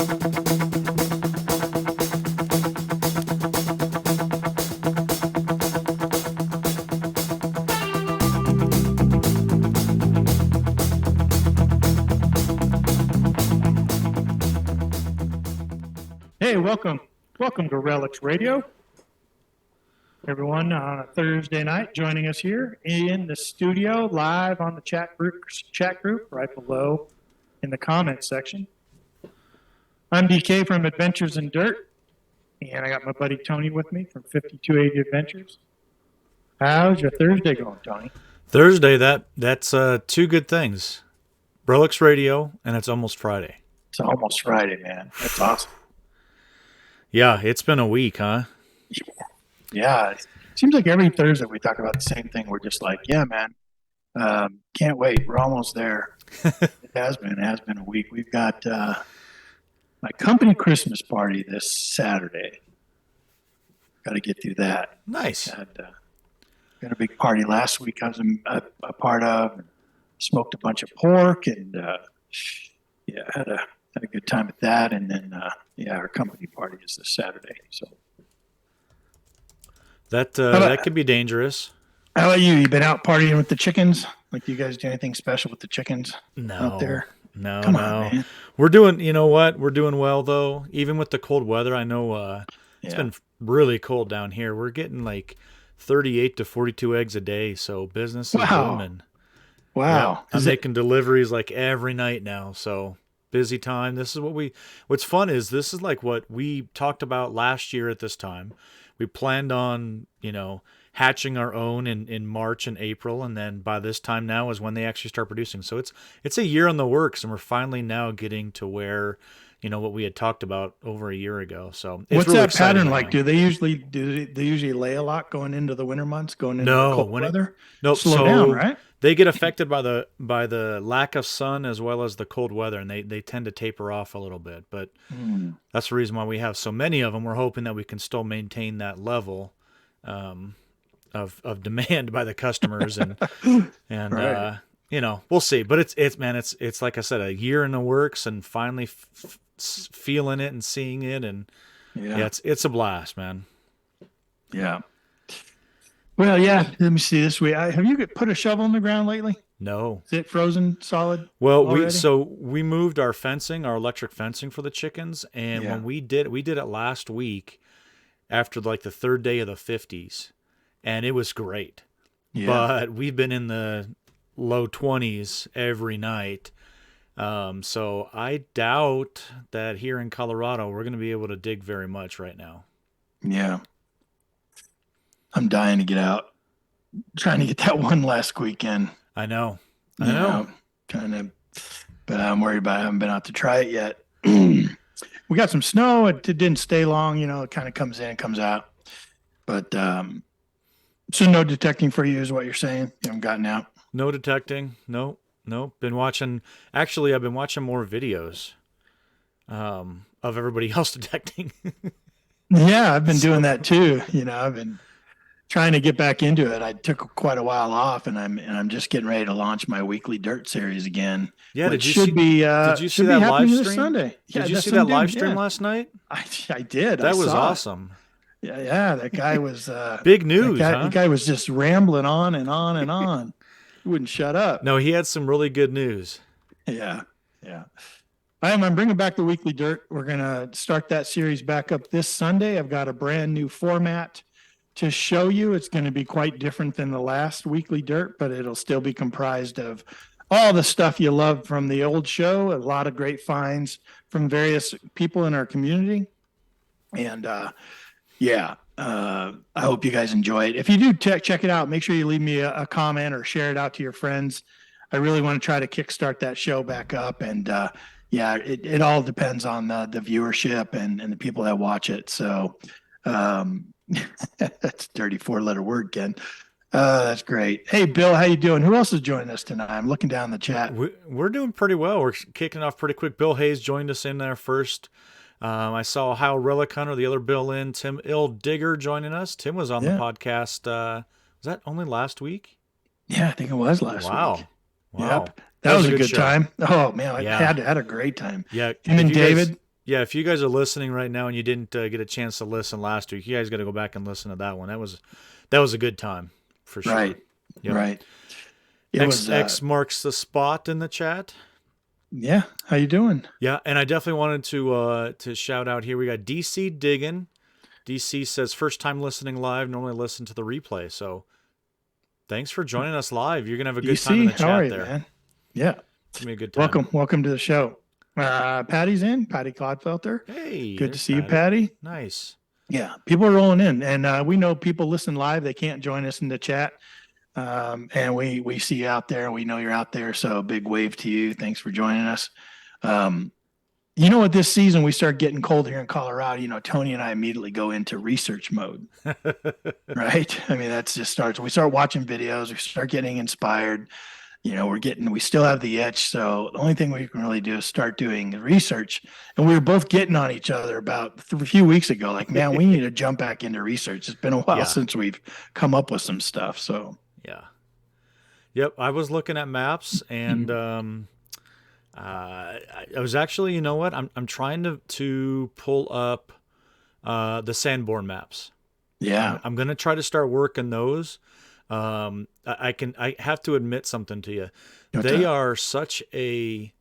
Hey, welcome to Relics Radio. Everyone on a Thursday night joining us here in the studio, live on the chat group right below in the comments section. I'm DK from Adventures in Dirt, and I got my buddy Tony with me from 5280 Adventures. How's your Thursday going, Tony? Thursday, that's two good things. Relics Radio, and it's almost Friday. It's almost Friday, man. That's awesome. Yeah, it's been a week, huh? Yeah, it seems like every Thursday we talk about the same thing. We're just like, yeah, man, can't wait. We're almost there. It has been a week. We've got my company Christmas party this Saturday. Got to get through that. Nice. Got a big party last week I was a part of. Smoked a bunch of pork and had a good time at that. And then our company party is this Saturday. So that could be dangerous. How about you? You been out partying with the chickens? Like, do you guys do anything special with the chickens out there? No, Come on, man. We're doing, you know what? We're doing well, though. Even with the cold weather, I know it's been really cold down here. We're getting like 38 to 42 eggs a day, so business is booming. Wow. Yeah, I'm making deliveries like every night now, so busy time. What's fun is this is like what we talked about last year at this time. We planned on, hatching our own in March and April, and then by this time now is when they actually start producing. So it's a year in the works, and we're finally now getting to where, what we had talked about over a year ago. So it's what's really that pattern like? Now. Do they usually lay a lot going into the winter months, going into the cold weather? No, slow down, right? They get affected by the lack of sun as well as the cold weather, and they tend to taper off a little bit. But that's the reason why we have so many of them. We're hoping that we can still maintain that level of demand by the customers, and right. We'll see. But it's like I said, a year in the works, and finally feeling it and seeing it, and it's a blast, man. Yeah. Well, yeah. Let me see this way. Have you put a shovel in the ground lately? No. Is it frozen solid? Well, we moved our electric fencing for the chickens, and when we did it last week after like the third day of the 50s, and it was great. Yeah. But we've been in the low 20s every night. So I doubt that here in Colorado we're going to be able to dig very much right now. Yeah. I'm dying to get out. Trying to get that one last weekend. I know. Kind of, but I'm worried about it. I haven't been out to try it yet. We got some snow. It didn't stay long. It kind of comes in and comes out. But so no detecting for you is what you're saying? You haven't gotten out? No detecting. No. Been watching. Actually, I've been watching more videos of everybody else detecting. Yeah, I've been doing that too. I've been trying to get back into it. I took quite a while off, and I'm just getting ready to launch my weekly dirt series again. Yeah, did you see that live stream? Sunday? Did you see that live stream last night? I did. That was awesome. Yeah, that guy was big news. That guy was just rambling on and on and on. He wouldn't shut up. No, he had some really good news. Yeah. I'm bringing back the weekly dirt. We're gonna start that series back up this Sunday. I've got a brand new format to show you. It's going to be quite different than the last weekly dirt, but it'll still be comprised of all the stuff you love from the old show. A lot of great finds from various people in our community. And I hope you guys enjoy it. If you do check it out, make sure you leave me a comment or share it out to your friends. I really want to try to kickstart that show back up. And it all depends on the viewership and the people that watch it. So that's a dirty 4-letter word, Ken. That's great. Hey, Bill, how you doing? Who else is joining us tonight? I'm looking down the chat. We're doing pretty well. We're kicking off pretty quick. Bill Hayes joined us in there first. I saw Ohio Relic Hunter, the other Bill in. Tim Digger joining us. Tim was on the podcast. Was that only last week? Yeah, I think it was last week. Wow. Yep. That was a good time. Oh, man, I had a great time. Yeah. Him and David. Yeah, if you guys are listening right now and you didn't get a chance to listen last week, you guys got to go back and listen to that one. That was a good time for sure. Right. Yep. Right. It was, X marks the spot in the chat. yeah. How you doing? Yeah, and I definitely wanted to shout out here. We got DC Diggin. DC says first time listening live, normally listen to the replay. So thanks for joining us live. You're gonna have a good time in the how are chat you, there. man? Yeah. It's gonna be a good time. Welcome to the show. Patty's in, Patty Clodfelter. Hey, Good to there's see you, Patty. Nice. Yeah, people are rolling in, and we know people listen live. They can't join us in the chat, and we see you out there. We know you're out there, so big wave to you. Thanks for joining us. You know what? This season we start getting cold here in Colorado. You know, Tony and I immediately go into research mode, right? I mean, that's just starts. We start watching videos. We start getting inspired. You know, we still have the itch. So the only thing we can really do is start doing research. And we were both getting on each other about a few weeks ago. Like, man, we need to jump back into research. It's been a while since we've come up with some stuff. So, yeah. Yep. I was looking at maps and, I was actually, you know what? I'm trying to pull up, the Sanborn maps. Yeah. I'm going to try to start working those. I have to admit something to you. They are such a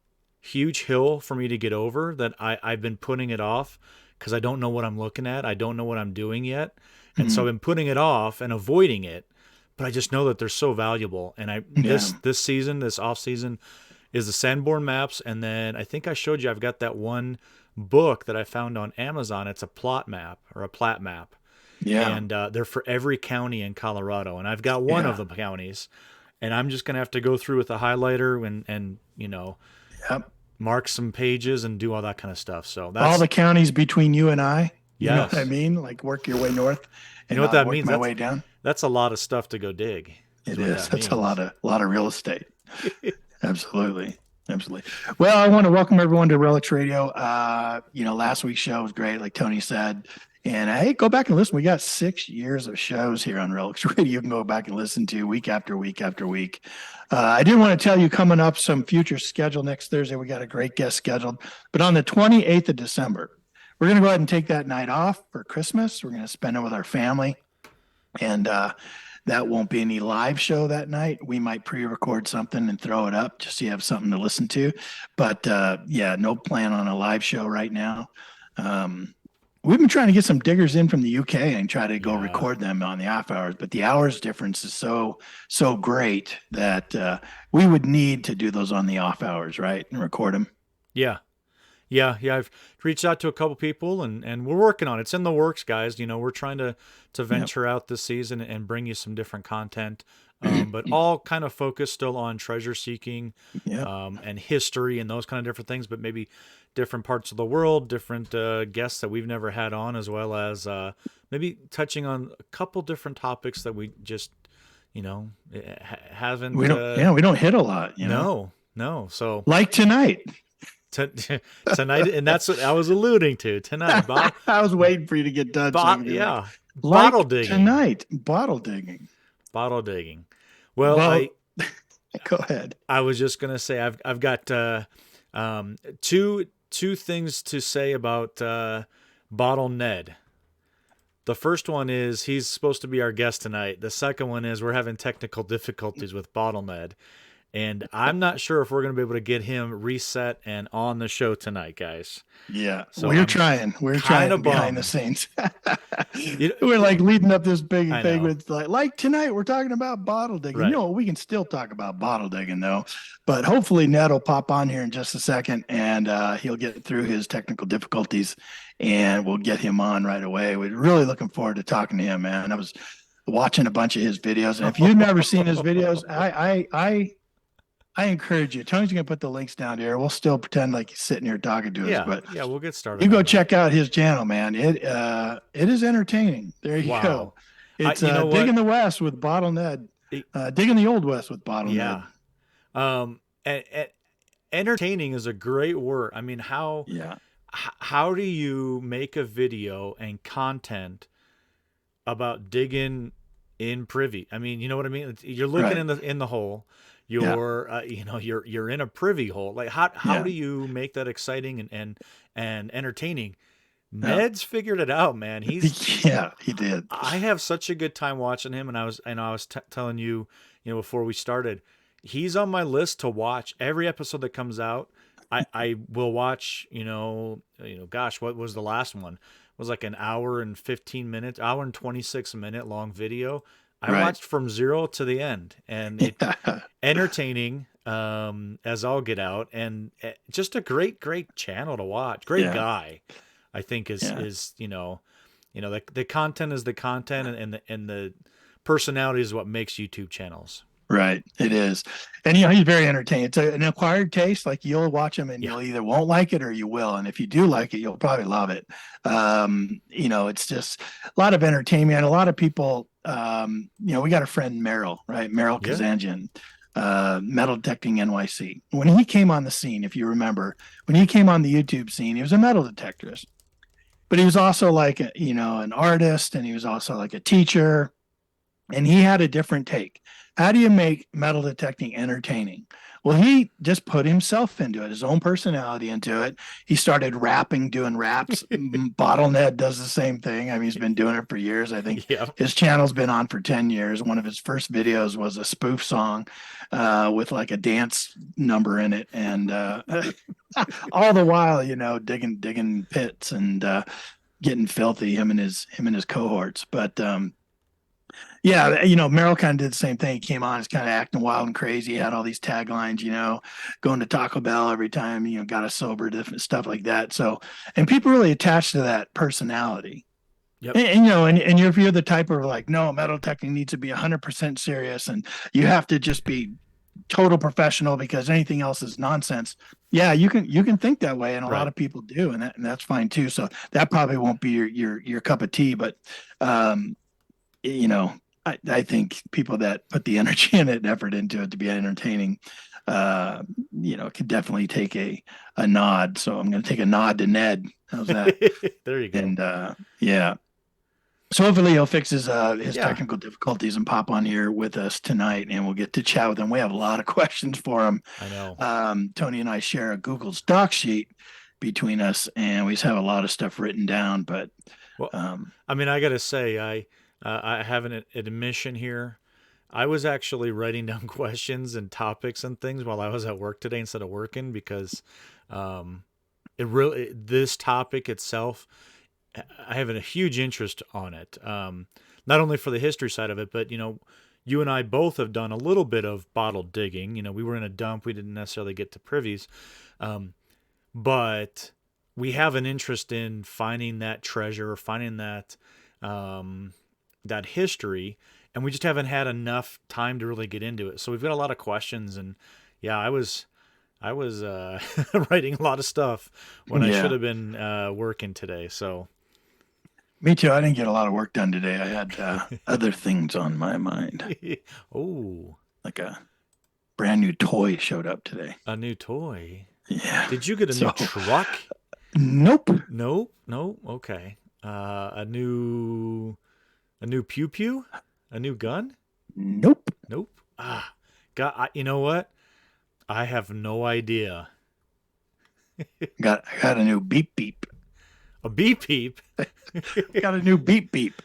huge hill for me to get over that I've been putting it off because I don't know what I'm looking at. I don't know what I'm doing yet. And so I've been putting it off and avoiding it, but I just know that they're so valuable. And this season, this off season is the Sanborn maps. And then I think I showed you, I've got that one book that I found on Amazon. It's a plot map or a plat map. Yeah. And they're for every county in Colorado. And I've got one of the counties. And I'm just going to have to go through with a highlighter and you know, mark some pages and do all that kind of stuff. So that's all the counties between you and I. You know Yes. what I mean? Like work your way north and You know what that work means? my way down. That's a lot of stuff to go dig. It is. That's a lot of real estate. Absolutely. Absolutely. Well, I want to welcome everyone to Relics Radio. You know, last week's show was great, like Tony said. And hey, go back and listen. We got 6 years of shows here on Relics Radio. You can go back and listen to week after week after week. I did want to tell you coming up some future schedule next Thursday. We got a great guest scheduled. But on the 28th of December, we're going to go ahead and take that night off for Christmas. We're going to spend it with our family. And that won't be any live show that night. We might pre-record something and throw it up just so you have something to listen to. But yeah, no plan on a live show right now. We've been trying to get some diggers in from the UK and try to go record them on the off hours, but the hours difference is so great that we would need to do those on the off hours, right? And record them. Yeah. I've reached out to a couple people and we're working on it. It's in the works, guys. You know, we're trying to venture out this season and bring you some different content, but all kind of focused still on treasure seeking, and history and those kind of different things, but maybe different parts of the world, different guests that we've never had on, as well as maybe touching on a couple different topics that we just, you know, haven't. We don't hit a lot. You know? No. So like tonight. Tonight, and that's what I was alluding to tonight. I was waiting for you to get done. Bottle digging tonight. Bottle digging. Well, go ahead. I was just gonna say I've got two things to say about Bottle Ned. The first one is he's supposed to be our guest tonight. The second one is we're having technical difficulties with Bottle Ned. And I'm not sure if we're going to be able to get him reset and on the show tonight, guys. Yeah, so we're trying. We're trying behind the scenes. We're like leading up this big thing with like tonight we're talking about bottle digging. Right. You know, we can still talk about bottle digging though. But hopefully Ned will pop on here in just a second and he'll get through his technical difficulties and we'll get him on right away. We're really looking forward to talking to him, man. I was watching a bunch of his videos, and if you've never seen his videos, I encourage you. Tony's going to put the links down here. We'll still pretend like he's sitting here talking to us. But we'll get started. You go check out his channel, man. It is entertaining. There you go. It's Digging the West with Bottle Ned. Digging the Old West with Bottle Ned. Entertaining is a great word. I mean, how do you make a video and content about digging in Privy? I mean, you know what I mean? You're looking in the hole. you're in a privy hole. Like how Yeah. do you make that exciting and entertaining? Yeah. Ned's figured it out, man. Yeah, he did. I have such a good time watching him, and I was telling you, before we started, he's on my list to watch every episode that comes out. I will watch, gosh, what was the last one? It was like an hour and 15 minutes, hour and 26-minute long video. I Right. watched from zero to the end, and it Yeah. entertaining as all get out, and just a great channel to watch. Great Yeah. guy, I think is Yeah. the content is the content, and the personality is what makes YouTube channels. Right. It is. And he's very entertaining. It's an acquired taste. Like you'll watch him and you'll either won't like it or you will. And if you do like it, you'll probably love it. It's just a lot of entertainment. A lot of people, we got a friend, Merrill, right? Merrill Yeah. Kazanjian, Metal Detecting NYC. When he came on the scene, if you remember, when he came on the YouTube scene, he was a metal detectorist, but he was also like, an artist, and he was also like a teacher, and he had a different take. How do you make metal detecting entertaining? Well, he just put himself into it, his own personality into it. He started rapping, doing raps. Bottle Ned does the same thing. I mean, he's been doing it for years. I think his channel's been on for 10 years. One of his first videos was a spoof song with like a dance number in it. And all the while, digging pits and getting filthy, him and his cohorts. But Merrill kind of did the same thing. He came on, he's kind of acting wild and crazy. He had all these taglines, going to Taco Bell every time, got us sober, different stuff like that. So, and people really attach to that personality. Yep. And if you're the type of like, no, metal detecting needs to be 100% serious, and you have to just be total professional because anything else is nonsense. Yeah, you can think that way, and a lot of people do, and that's fine too. So that probably won't be your cup of tea, but I think people that put the energy and effort into it to be entertaining, could definitely take a nod. So I'm going to take a nod to Ned. How's that? There you go. And yeah. So hopefully he'll fix his technical difficulties and pop on here with us tonight, and we'll get to chat with him. We have a lot of questions for him. I know. Tony and I share a Google Doc sheet between us, and we just have a lot of stuff written down. But I got to say, I have an admission here. I was actually writing down questions and topics and things while I was at work today instead of working, because this topic itself, I have a huge interest on it. Not only for the history side of it, but you and I both have done a little bit of bottle digging. We were in a dump. We didn't necessarily get to privies, but we have an interest in finding that treasure, or finding that that history, and we just haven't had enough time to really get into it. So we've got a lot of questions, and I was writing a lot of stuff when I should have been working today. So me too. I didn't get a lot of work done today. I had other things on my mind. Oh, like a brand new toy showed up today. A new toy? Yeah. Did you get a new truck? Nope. Nope. Okay. A new pew pew? A new gun? Nope. God, you know what? I have no idea. I got a new beep beep. A beep beep? Got a new beep beep.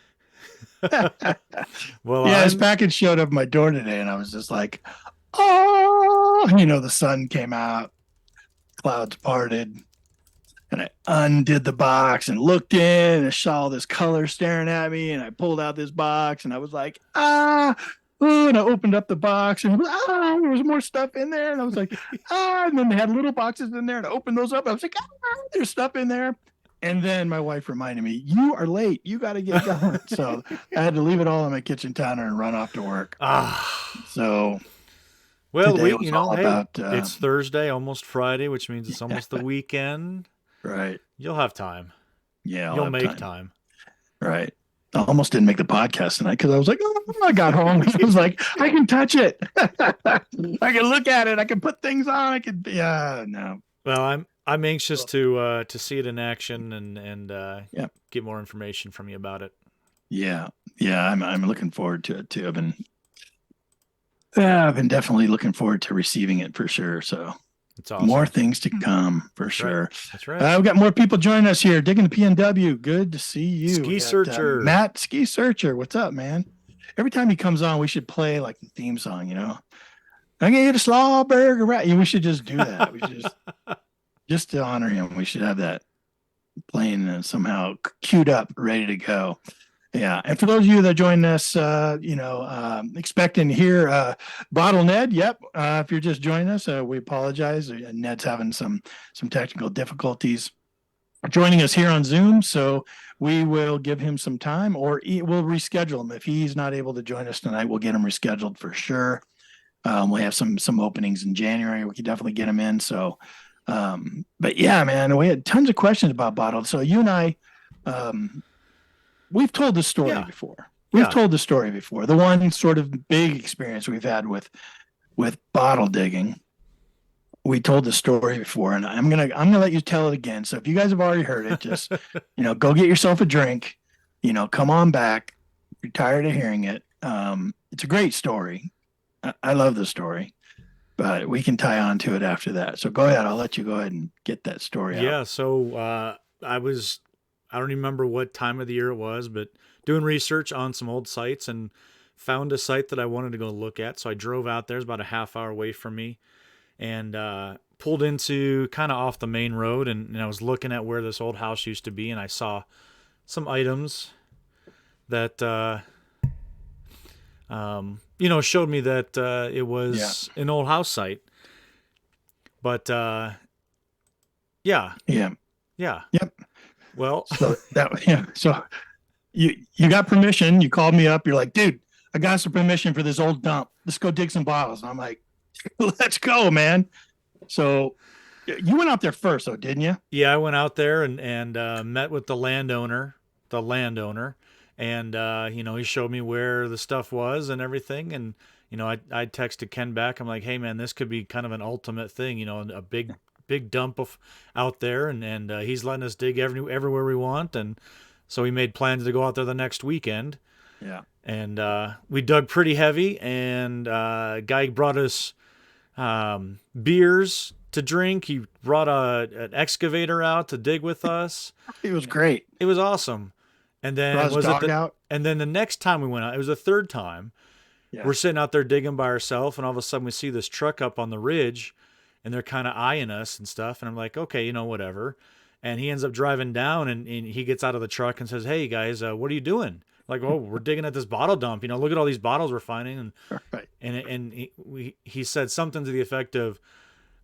Well, his package showed up at my door today, and I was just like, oh, the sun came out, clouds parted, and I undid the box and looked in, and I saw this color staring at me, and I pulled out this box, and I was like, and I opened up the box, and there was more stuff in there, and I was like, and then they had little boxes in there, and I opened those up, and I was like, there's stuff in there. And then my wife reminded me, you are late. You got to get going. So I had to leave it all on my kitchen counter and run off to work. So, well, it's Thursday, almost Friday, which means it's almost the weekend. Right. You'll have time. Yeah. You'll make time. Right. I almost didn't make the podcast tonight because I was like, I got home. I was like, I can touch it. I can look at it. I can put things on. No. Well, I'm anxious to see it in action and get more information from you about it. Yeah, I'm looking forward to it too. I've been Yeah, I've been definitely looking forward to receiving it for sure. So It's awesome. more things to come for That's sure. right. That's right. We've got more people joining us here. Digging the PNW. Good to see you. Ski We got, Searcher. Matt Ski Searcher. What's up, man? Every time he comes on, we should play like the theme song, you know. I'm gonna eat a slaw burger, right? We should just do that. We should just to honor him. We should have that playing somehow queued up, ready to go. Yeah, and for those of you that joined us, expecting to hear Bottle Ned. Yep. If you're just joining us, we apologize. Ned's having some technical difficulties joining us here on Zoom, so we will give him some time, or we'll reschedule him if he's not able to join us tonight. We'll get him rescheduled for sure. We have some openings in January. We can definitely get him in. So, but yeah, man, we had tons of questions about Bottle. So you and I. We've told the story before. We've told the story before. The one sort of big experience we've had with bottle digging. We told the story before, and I'm gonna let you tell it again. So if you guys have already heard it, just go get yourself a drink. Come on back. If you're tired of hearing it. It's a great story. I love the story, but we can tie on to it after that. So go ahead. I'll let you go ahead and get that story out. Yeah. So I don't even remember what time of the year it was, but doing research on some old sites and found a site that I wanted to go look at. So I drove out there. It's about a half hour away from me, and pulled into kind of off the main road. And I was looking at where this old house used to be, and I saw some items that, showed me that it was an old house site. But yeah. Yep. Well, so So you got permission. You called me up. You're like, dude, I got some permission for this old dump. Let's go dig some bottles. And I'm like, let's go, man. So you went out there first, though, didn't you? Yeah, I went out there and met with the landowner, and he showed me where the stuff was and everything. And I texted Ken back. I'm like, hey man, this could be kind of an ultimate thing. A big dump out there, and he's letting us dig everywhere we want. And so we made plans to go out there the next weekend. Yeah. And we dug pretty heavy, and guy brought us beers to drink. He brought an excavator out to dig with us. It was great. It was awesome. And then and then the next time we went out, it was the third time. Yeah. We're sitting out there digging by ourselves, and all of a sudden we see this truck up on the ridge, and they're kind of eyeing us and stuff. And I'm like, okay, whatever. And he ends up driving down, and he gets out of the truck and says, hey guys, what are you doing? Like, oh, we're digging at this bottle dump. Look at all these bottles we're finding. And right. And he said something to the effect of,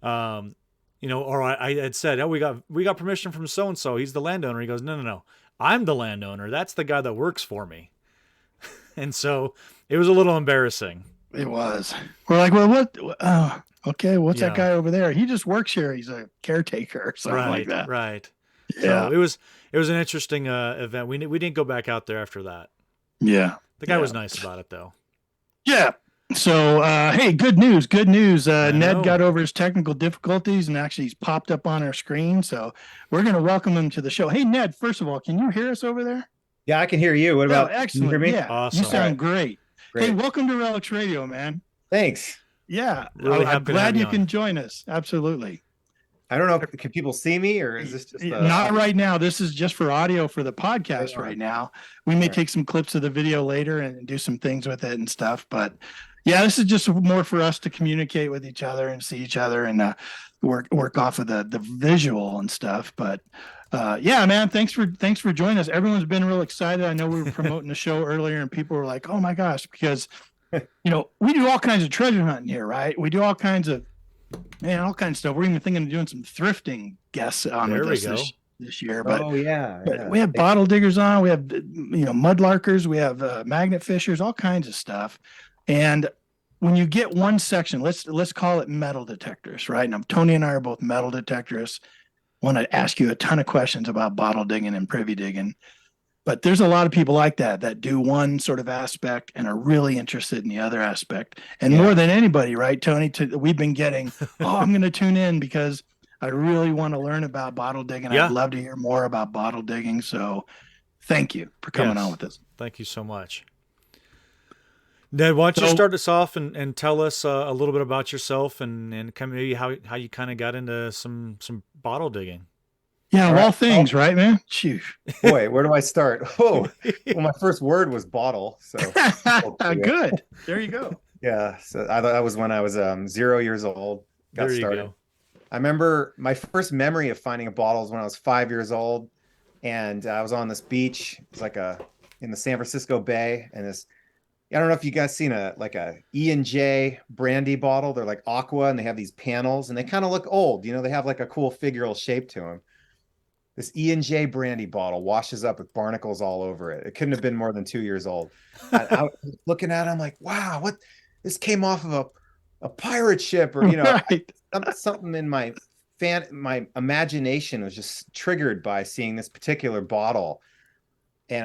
or I had said, oh, we got permission from so and so. He's the landowner. He goes, no, I'm the landowner. That's the guy that works for me. And so it was a little embarrassing. It was. We're like, well, what? Okay, what's that guy over there? He just works here. He's a caretaker or something like that. Right. Yeah. So it was an interesting event. We didn't go back out there after that. Yeah. The guy was nice about it though. Yeah. So, hey, good news. Ned got over his technical difficulties, and actually he's popped up on our screen. So we're going to welcome him to the show. Hey, Ned, first of all, can you hear us over there? Yeah, I can hear you. What about, excellent. Can you hear me? Yeah, awesome. You sound great. Hey, welcome to Relics Radio, man. Thanks. Yeah, really I'm glad you can join us. Absolutely. I don't know, can people see me, or is this just not right now? This is just for audio for the podcast right now. We may take some clips of the video later and do some things with it and stuff. But yeah, this is just more for us to communicate with each other and see each other and work off of the visual and stuff. But yeah, man, thanks for joining us. Everyone's been real excited. I know we were promoting the show earlier, and people were like, "Oh my gosh," because we do all kinds of treasure hunting here, right? We do all kinds of stuff. We're even thinking of doing some thrifting guests on this year. But we have bottle diggers on. We have mudlarkers. We have magnet fishers. All kinds of stuff. And when you get one section, let's call it metal detectors, right? Now Tony and I are both metal detectors. Want to ask you a ton of questions about bottle digging and privy digging. But there's a lot of people like that do one sort of aspect and are really interested in the other aspect. And more than anybody, right, Tony, we've been getting, I'm going to tune in because I really want to learn about bottle digging. I'd love to hear more about bottle digging. So thank you for coming on with us. Thank you so much. Ned, why don't you So- start us off and tell us a little bit about yourself and kind of maybe how you kind of got into some bottle digging. Yeah, All of right. all things, right, man? Shoot. Boy, where do I start? Oh, well, my first word was bottle. So Good. There you go. yeah. So that was when I was 0 years old. Got There you started. go. I remember my first memory of finding a bottle was when I was 5 years old, and I was on this beach. It was like in the San Francisco Bay, and this. I don't know if you guys seen a E&J brandy bottle. They're like aqua, and they have these panels, and they kind of look old. You know, they have like a cool figural shape to them. This E&J brandy bottle washes up with barnacles all over it. It couldn't have been more than 2 years old. And I was looking at it, I'm like, wow, what? This came off of a pirate ship, or Right. something in my imagination was just triggered by seeing this particular bottle, and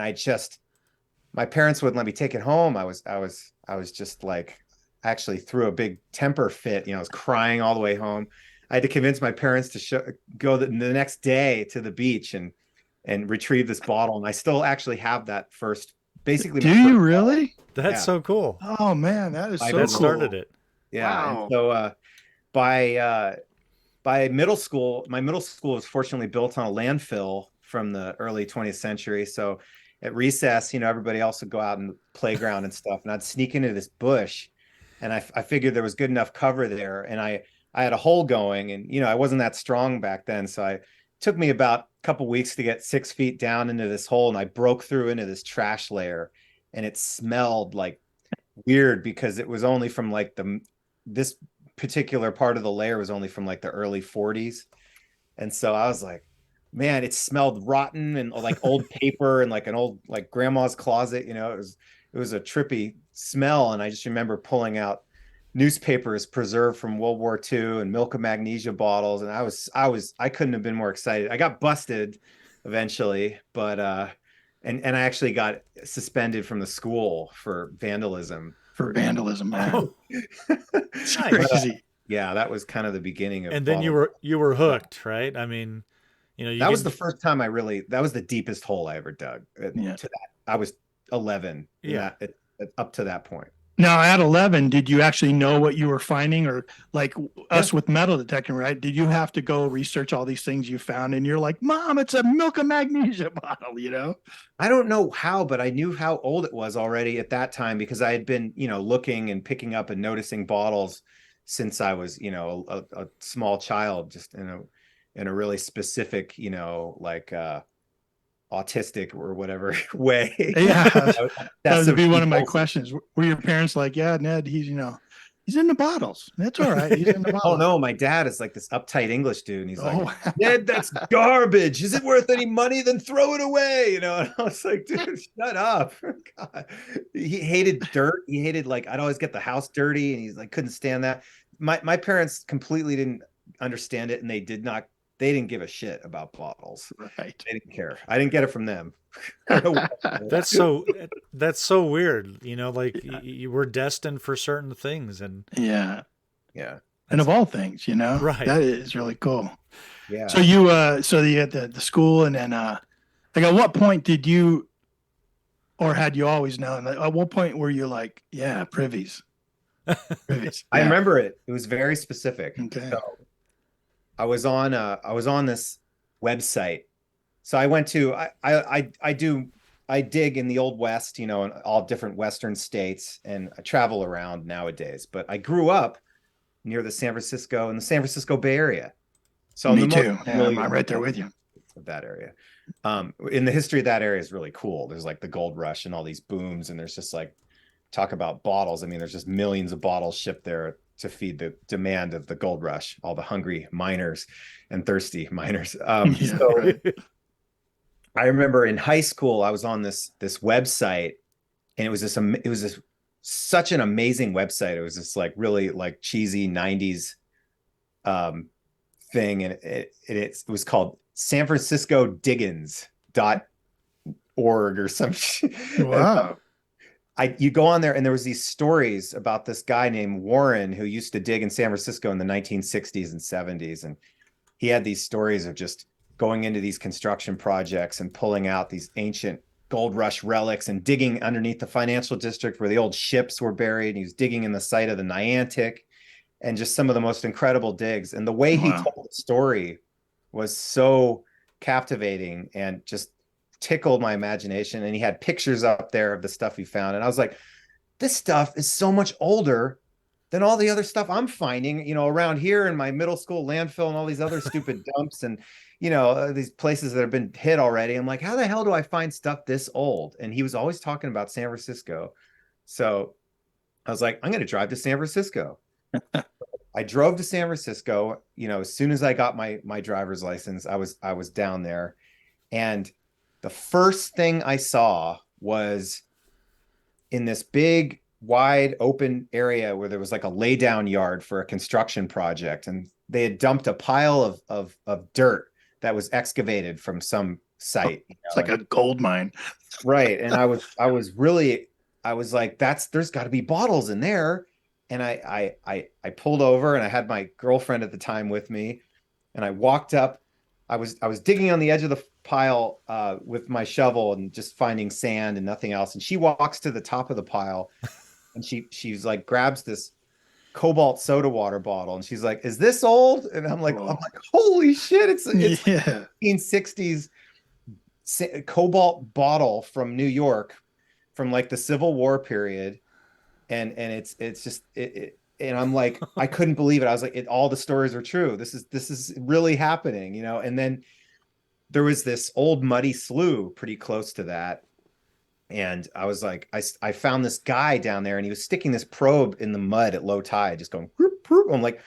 my parents wouldn't let me take it home. I was just like, actually threw a big temper fit. I was crying all the way home. I had to convince my parents to go the next day to the beach and retrieve this bottle. And I still actually have that first, basically. Do my you first really? That's Yeah. so cool. Oh man, that is so That cool. That started it. Yeah. Wow. And so by middle school, my middle school was fortunately built on a landfill from the early 20th century. So at recess, everybody else would go out in the playground and stuff, and I'd sneak into this bush, and I figured there was good enough cover there, and I had a hole going, and I wasn't that strong back then, so it took me about a couple weeks to get 6 feet down into this hole, and I broke through into this trash layer, and it smelled like weird because it was only from like this particular part of the layer was only from like the early 40s. And so I was like, man, it smelled rotten and like old paper and like an old like grandma's closet. It was a trippy smell. And I just remember pulling out newspapers preserved from World War II and milk of magnesia bottles. And I couldn't have been more excited. I got busted eventually, but and I actually got suspended from the school for vandalism. For vandalism, man. Oh, It's nice. crazy. Yeah, that was kind of the beginning of. And then bottle. you were hooked, right? I mean, That was the first time that was the deepest hole I ever dug. Yeah. To that, I was 11. Yeah. Up to that point. Now, at 11, did you actually know what you were finding, or like us with metal detecting, right? Did you have to go research all these things you found, and you're like, Mom, it's a milk of magnesia bottle, I don't know how, but I knew how old it was already at that time because I had been, looking and picking up and noticing bottles since I was, a small child, just in a really specific, like autistic or whatever way. Yeah. That would be one of my impulsive. questions. Were your parents like, yeah, Ned, he's in the bottles. That's all right. He's in the bottles. Oh no, my dad is like this uptight English dude, and he's like, Oh, Ned, that's garbage. Is it worth any money? Then throw it away. And I was like, dude, shut up. God. He hated dirt. He hated I'd always get the house dirty, and he's like, couldn't stand that. My parents completely didn't understand it, and they didn't give a shit about bottles. right. They didn't care. I didn't get it from them. I don't know what- That's so weird. You were destined for certain things, and Yeah. yeah. And of all things, Right. that is really cool. Yeah. So you had the school, and then like at what point did you, or had you always known, at what point were you like, yeah, privies? Privies. I Yeah. remember it. It was very specific. Okay. So I was on this website. So I went to I dig in the old West, in all different Western states, and I travel around nowadays. But I grew up near the San Francisco Bay Area. So Me I'm the too. most Yeah, familiar I'm right there with you. of that area. In the history of that area is really cool. There's like the gold rush and all these booms, and there's just like talk about bottles. I mean, there's just millions of bottles shipped there to feed the demand of the gold rush, all the hungry miners and thirsty miners. Yeah, So right. I remember in high school, I was on this website, and it was such an amazing website. It was this like really like cheesy 90s thing, and it was called San Francisco Diggins.org or some shit. Wow. You go on there, and there was these stories about this guy named Warren who used to dig in San Francisco in the 1960s and 70s, and he had these stories of just going into these construction projects and pulling out these ancient gold rush relics and digging underneath the financial district where the old ships were buried. And he was digging in the site of the Niantic, and just some of the most incredible digs. And the way he told the story was so captivating and just tickled my imagination. And he had pictures up there of the stuff he found. And I was like, this stuff is so much older than all the other stuff I'm finding, you know, around here in my middle school landfill and all these other stupid dumps and, you know, these places that have been hit already. I'm like, how the hell do I find stuff this old? And he was always talking about San Francisco. So I was like, I'm going to drive to San Francisco. I drove to San Francisco, you know, as soon as I got my driver's license, I was down there. And the first thing I saw was in this big, wide open area where there was like a laydown yard for a construction project. And they had dumped a pile of dirt that was excavated from some site. You know? It's like a gold mine. Right. And I was like, there's got to be bottles in there. And I pulled over, and I had my girlfriend at the time with me, and I walked up. I was digging on the edge of the pile with my shovel and just finding sand and nothing else. And she walks to the top of the pile, and she's like, grabs this cobalt soda water bottle, and she's like, "Is this old?" And I'm like, "Holy shit! It's 1960s cobalt bottle from New York, from like the Civil War period." And it's just and I'm like, I couldn't believe it. I was like, all the stories are true. This is really happening, you know. And then there was this old muddy slough pretty close to that, and I was like, I found this guy down there, and he was sticking this probe in the mud at low tide, just going whoop, whoop. I'm like,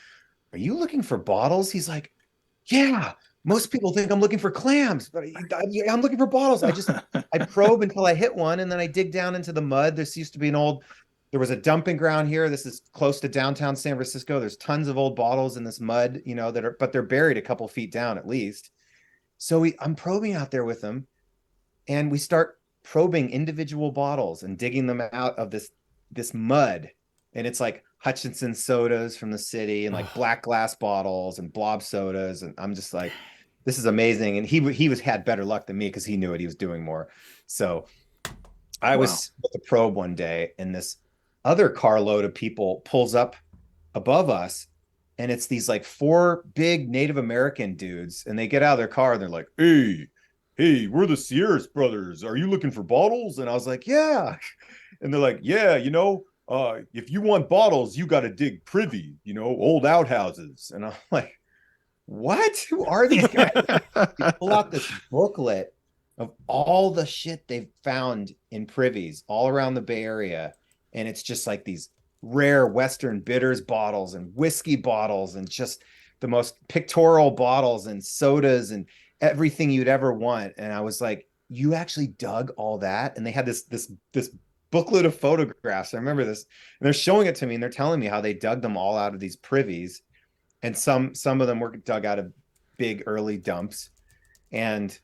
are you looking for bottles? He's like, yeah. Most people think I'm looking for clams, but I'm looking for bottles. I probe until I hit one, and then I dig down into the mud. There was a dumping ground here. This is close to downtown San Francisco. There's tons of old bottles in this mud, you know, but they're buried a couple feet down at least. So I'm probing out there with them, and we start probing individual bottles and digging them out of this mud. And it's like Hutchinson sodas from the city, and like black glass bottles and blob sodas. And I'm just like, this is amazing. And he had better luck than me, because he knew what he was doing more. So I was with the probe one day, and this other carload of people pulls up above us, and it's these like 4 big Native American dudes, and they get out of their car, and they're like, hey, we're the Sears brothers. Are you looking for bottles? And I was like, yeah. And they're like, yeah, you know, if you want bottles, you got to dig Privy, you know, old outhouses. And I'm like, what? Who are these guys? They pull out this booklet of all the shit they've found in privies all around the Bay Area. And it's just like these rare Western bitters bottles and whiskey bottles and just the most pictorial bottles and sodas and everything you'd ever want. And I was like, you actually dug all that? And they had this booklet of photographs. I remember this, and they're showing it to me, and they're telling me how they dug them all out of these privies. And some of them were dug out of big early dumps. And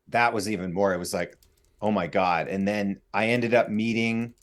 that was even more. It was like, oh my God. And then I ended up meeting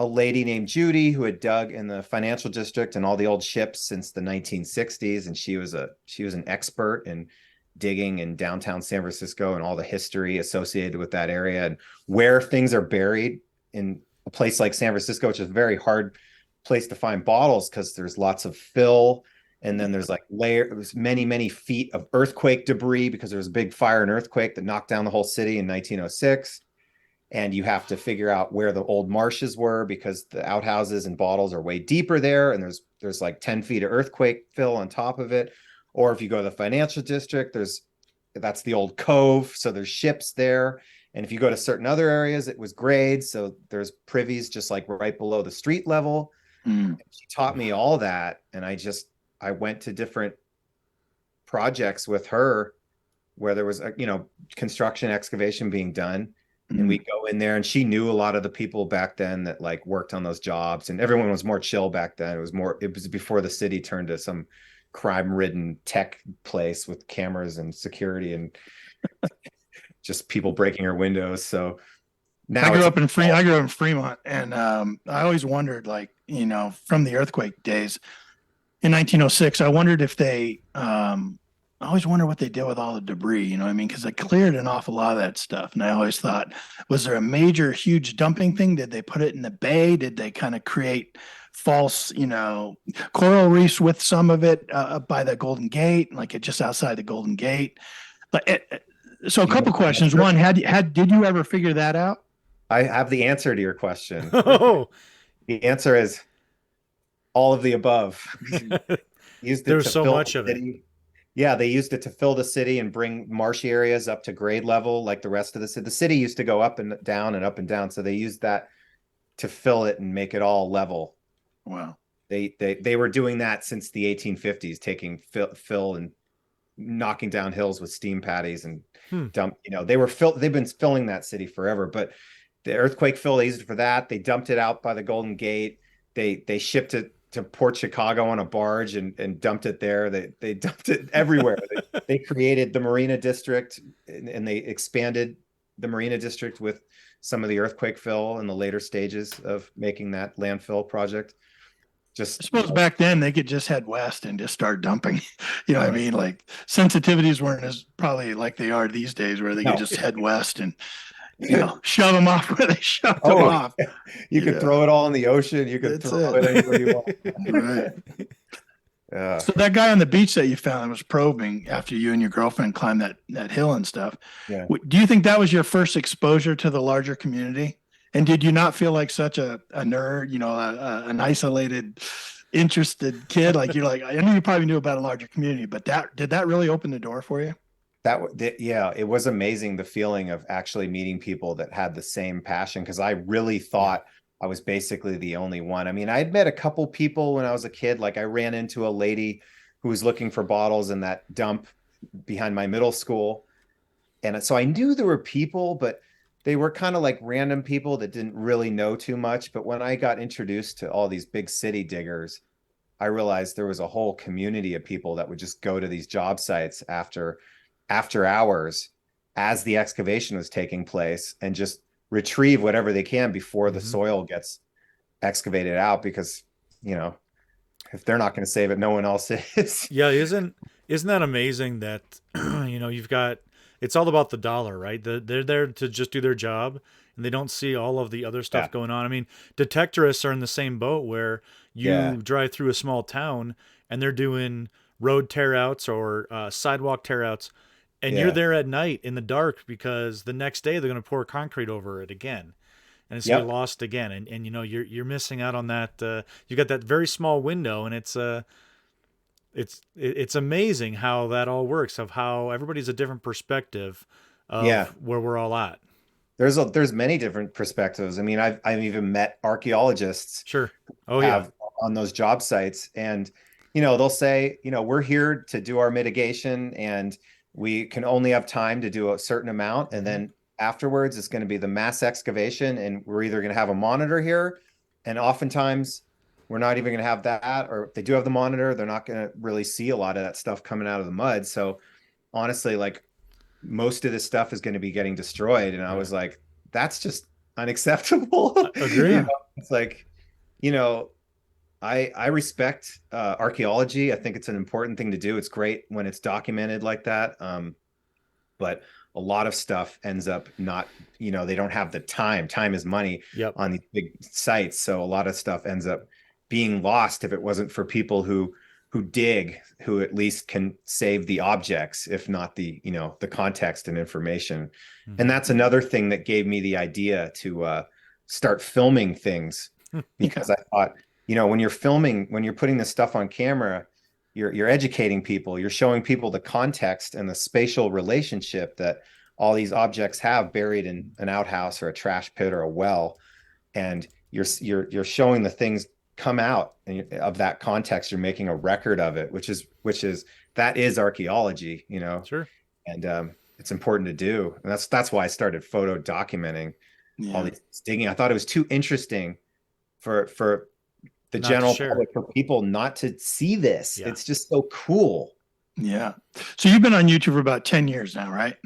a lady named Judy who had dug in the financial district and all the old ships since the 1960s. And she was an expert in digging in downtown San Francisco and all the history associated with that area and where things are buried in a place like San Francisco, which is a very hard place to find bottles because there's lots of fill. And then there's like many feet of earthquake debris because there was a big fire and earthquake that knocked down the whole city in 1906. And you have to figure out where the old marshes were because the outhouses and bottles are way deeper there. And there's like 10 feet of earthquake fill on top of it. Or if you go to the financial district, that's the old cove. So there's ships there. And if you go to certain other areas, it was grades. So there's privies just like right below the street level. Mm. She taught me all that. And I went to different projects with her where there was construction excavation being done. And we go in there, and she knew a lot of the people back then that like worked on those jobs, and everyone was more chill back then. It was before the city turned to some crime-ridden tech place with cameras and security and just people breaking her windows. So now I grew up in Fremont, and I always wondered, like, from the earthquake days in 1906, I wondered if they I always wonder what they did with all the debris, you know what I mean? Because they cleared an awful lot of that stuff. And I always thought, was there a major, huge dumping thing? Did they put it in the bay? Did they kind of create false, coral reefs with some of it up by the Golden Gate, like it just outside the Golden Gate? So a couple questions. One, did you ever figure that out? I have the answer to your question. Oh, The answer is all of the above. Used it there's to so fill much the of it. city. Yeah, they used it to fill the city and bring marshy areas up to grade level like the rest of the city. The city used to go up and down and up and down. So they used that to fill it and make it all level. Wow. They were doing that since the 1850s, taking fill and knocking down hills with steam paddies and dump, they've been filling that city forever. But the earthquake fill, they used it for that. They dumped it out by the Golden Gate. They shipped it to Port Chicago on a barge and dumped it there. They dumped it everywhere. They created the Marina District and they expanded the Marina District with some of the earthquake fill in the later stages of making that landfill project. I suppose back then they could just head west and just start dumping. You know what I mean? Like sensitivities weren't as probably like they are these days where they could just head west and shove them off where they shoved them off. You could throw it all in the ocean. You could throw it anywhere you want. Right. Yeah. So that guy on the beach that you found was probing after you and your girlfriend climbed that hill and stuff. Yeah. Do you think that was your first exposure to the larger community? And did you not feel like such a nerd, an isolated, interested kid? Like you're like, I know you probably knew about a larger community, but did that really open the door for you? It was amazing, the feeling of actually meeting people that had the same passion, because I really thought I was basically the only one. I mean, I'd met a couple people when I was a kid. Like I ran into a lady who was looking for bottles in that dump behind my middle school. And so I knew there were people, but they were kind of like random people that didn't really know too much. But when I got introduced to all these big city diggers, I realized there was a whole community of people that would just go to these job sites after hours as the excavation was taking place and just retrieve whatever they can before the soil gets excavated out, because if they're not going to save it, no one else is. Yeah, isn't that amazing that you've got, it's all about the dollar, right? They're there to just do their job and they don't see all of the other stuff going on. I mean, detectorists are in the same boat where you drive through a small town and they're doing road tear outs or sidewalk tear outs. And you're there at night in the dark because the next day they're going to pour concrete over it again, and it's going to be lost again. And you're missing out on that. You got that very small window, and it's amazing how that all works. Of how everybody's a different perspective of where we're all at. There's many different perspectives. I mean, I've even met archaeologists. Sure. On those job sites, and they'll say, we're here to do our mitigation and we can only have time to do a certain amount. And then afterwards, it's going to be the mass excavation. And we're either going to have a monitor here. And oftentimes we're not even going to have that. Or if they do have the monitor, they're not going to really see a lot of that stuff coming out of the mud. So honestly, like most of this stuff is going to be getting destroyed. And I was like, that's just unacceptable. Agreed. It's like, I respect archaeology. I think it's an important thing to do. It's great when it's documented like that. But a lot of stuff ends up not, they don't have the time. Time is money on these big sites. So a lot of stuff ends up being lost if it wasn't for people who dig, who at least can save the objects, if not the context and information. Mm-hmm. And that's another thing that gave me the idea to start filming things, because I thought, when you're filming, when you're putting this stuff on camera, you're educating people, you're showing people the context and the spatial relationship that all these objects have buried in an outhouse or a trash pit or a well. And you're showing the things come out of that context. You're making a record of it, which is that is archaeology, Sure. And it's important to do. And that's why I started photo documenting all these digging. I thought it was too interesting for the general public, for people not to see this. It's just so cool. Yeah. So you've been on YouTube for about 10 years now, right?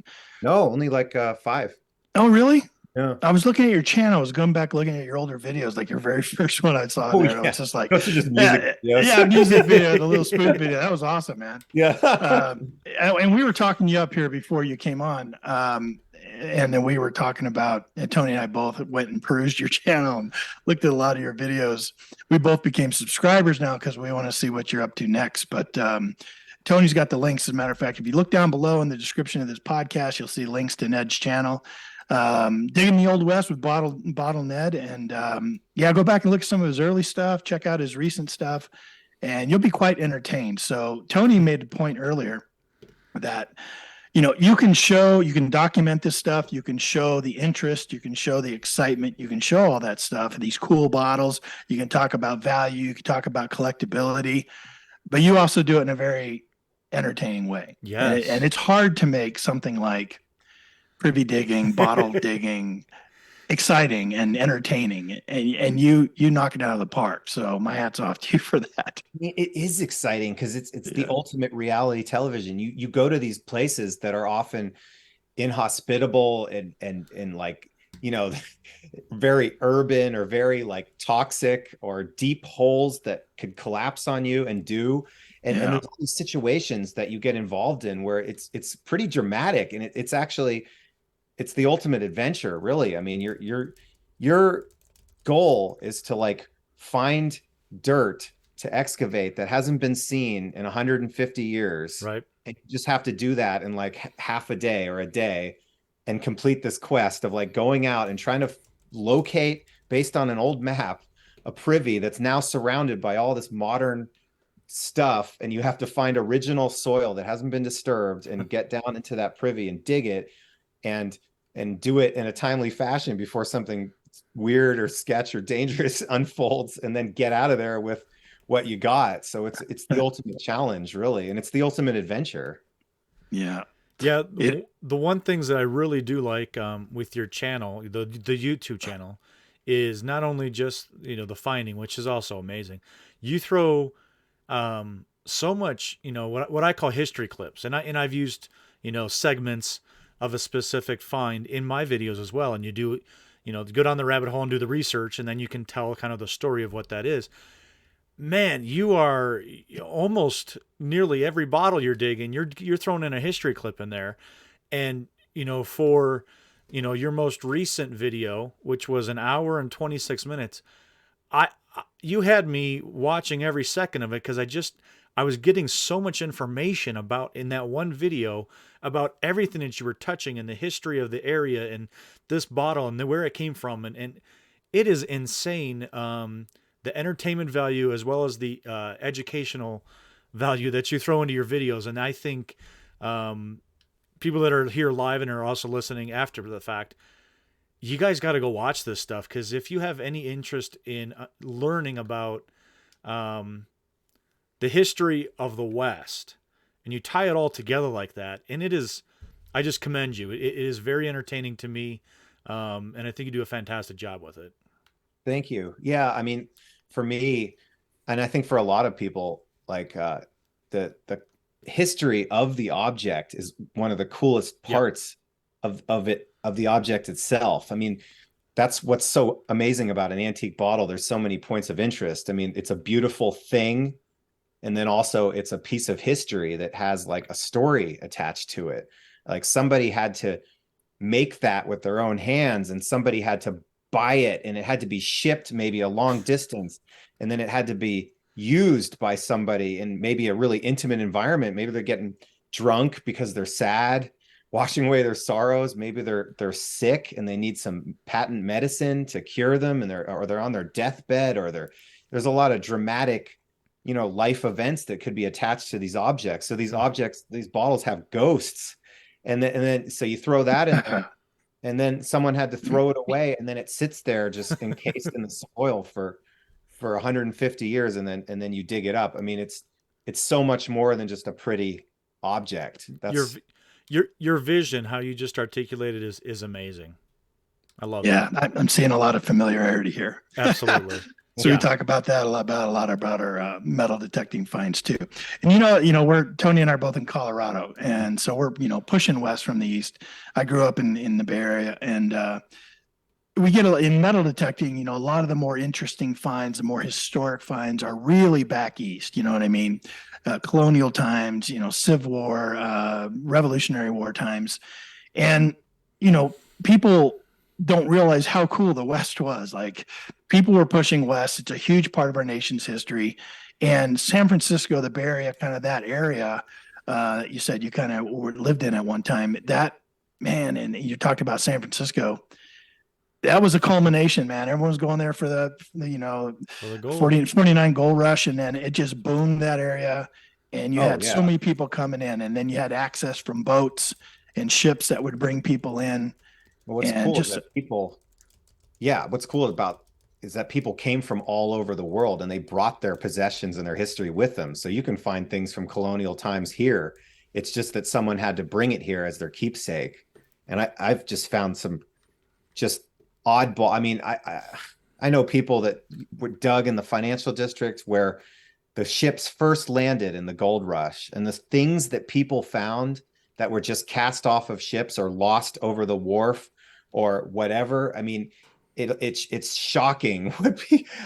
No, only like 5. Oh, really? Yeah. I was looking at your channel. I was going back looking at your older videos, like your very first one I saw Oh, there. yeah. It was just like, Those are just music videos. yeah, music video, the little spoof video. That was awesome, man. Yeah. And we were talking you up here before you came on. And then we were talking about, and Tony and I both went and perused your channel and looked at a lot of your videos. We both became subscribers now because we want to see what you're up to next. But Tony's got the links. As a matter of fact, if you look down below in the description of this podcast, you'll see links to Ned's channel. Digging the Old West with Bottle Ned. And yeah, go back and look at some of his early stuff, check out his recent stuff, and you'll be quite entertained. So Tony made the point earlier that, you know, you can document this stuff, you can show the interest, you can show the excitement, you can show all that stuff, these cool bottles, you can talk about value, you can talk about collectability, but you also do it in a very entertaining way. Yes. And it's hard to make something like privy digging, bottle digging exciting and entertaining, and you knock it out of the park. So my hat's off to you for that. It is exciting because it's the ultimate reality television. You go to these places that are often inhospitable and like, you know, very urban or very like toxic or deep holes that could collapse on you and do. And there's all these situations that you get involved in where it's pretty dramatic, and it's actually the ultimate adventure, really. I mean, your goal is to like find dirt to excavate that hasn't been seen in 150 years. Right. And you just have to do that in like half a day or a day and complete this quest of like going out and trying to locate, based on an old map, a privy that's now surrounded by all this modern stuff. And you have to find original soil that hasn't been disturbed and get down into that privy and dig it and do it in a timely fashion before something weird or sketch or dangerous unfolds, and then get out of there with what you got. So it's the ultimate challenge, really, and it's the ultimate adventure. Yeah. Yeah. The one things that I really do like with your channel, the YouTube channel, is not only just, you know, the finding, which is also amazing. You throw so much, you know, what I call history clips, and I've used, you know, segments of a specific find in my videos as well. And you do, you know, go down the rabbit hole and do the research, and then you can tell kind of the story of what that is. Man, you are almost nearly every bottle you're digging, you're throwing in a history clip in there. And, you know, for, you know, your most recent video, which was an hour and 26 minutes, you had me watching every second of it, because I was getting so much information about, in that one video, about everything that you were touching and the history of the area and this bottle and where it came from. And it is insane. The entertainment value as well as the educational value that you throw into your videos. And I think people that are here live and are also listening after the fact, you guys got to go watch this stuff, because if you have any interest in learning about the history of the West, and you tie it all together like that, and I just commend you. It is very entertaining to me, and I think you do a fantastic job with it. Thank you. Yeah, I mean, for me, and I think for a lot of people, like the history of the object is one of the coolest parts of the object itself. I mean, that's what's so amazing about an antique bottle. There's so many points of interest. I mean, it's a beautiful thing, and then also it's a piece of history that has like a story attached to it. Like somebody had to make that with their own hands, and somebody had to buy it, and it had to be shipped maybe a long distance, and then it had to be used by somebody in maybe a really intimate environment. Maybe they're getting drunk because they're sad, washing away their sorrows. Maybe they're sick and they need some patent medicine to cure them, and they're on their deathbed, or there's a lot of dramatic, you know, life events that could be attached to these objects. So these bottles have ghosts, and then so you throw that in there, and then someone had to throw it away, and then it sits there just encased in the soil for 150 years, and then you dig it up. I mean, it's so much more than just a pretty object. That's your vision, how you just articulated, is amazing. I love it. Yeah, I'm seeing a lot of familiarity here. Absolutely. So we talk about that a lot about our metal detecting finds too. And Tony and I are both in Colorado, and so we're pushing west from the east. I grew up in the Bay Area, and we get in metal detecting, you know, a lot of the more interesting finds, the more historic finds are really back east. You know what I mean? Colonial times, you know, Civil War, Revolutionary War times. And, you know, people don't realize how cool the West was. Like, people were pushing west. It's a huge part of our nation's history. And San Francisco, the Bay Area, kind of that area, you said you kind of lived in at one time. That, man, and you talked about San Francisco. That was a culmination, man. Everyone was going there for you know, For the gold. 49 gold rush. And then it just boomed that area. And you Oh, had so yeah. many people coming in. And then you had access from boats and ships that would bring people in. Well, what's And cool just is that people, yeah, what's cool about is that people came from all over the world and they brought their possessions and their history with them. So you can find things from colonial times here. It's just that someone had to bring it here as their keepsake. And I've just found some just oddball. I mean, I know people that were dug in the financial district where the ships first landed in the gold rush, and the things that people found that were just cast off of ships or lost over the wharf or whatever. I mean, it's shocking.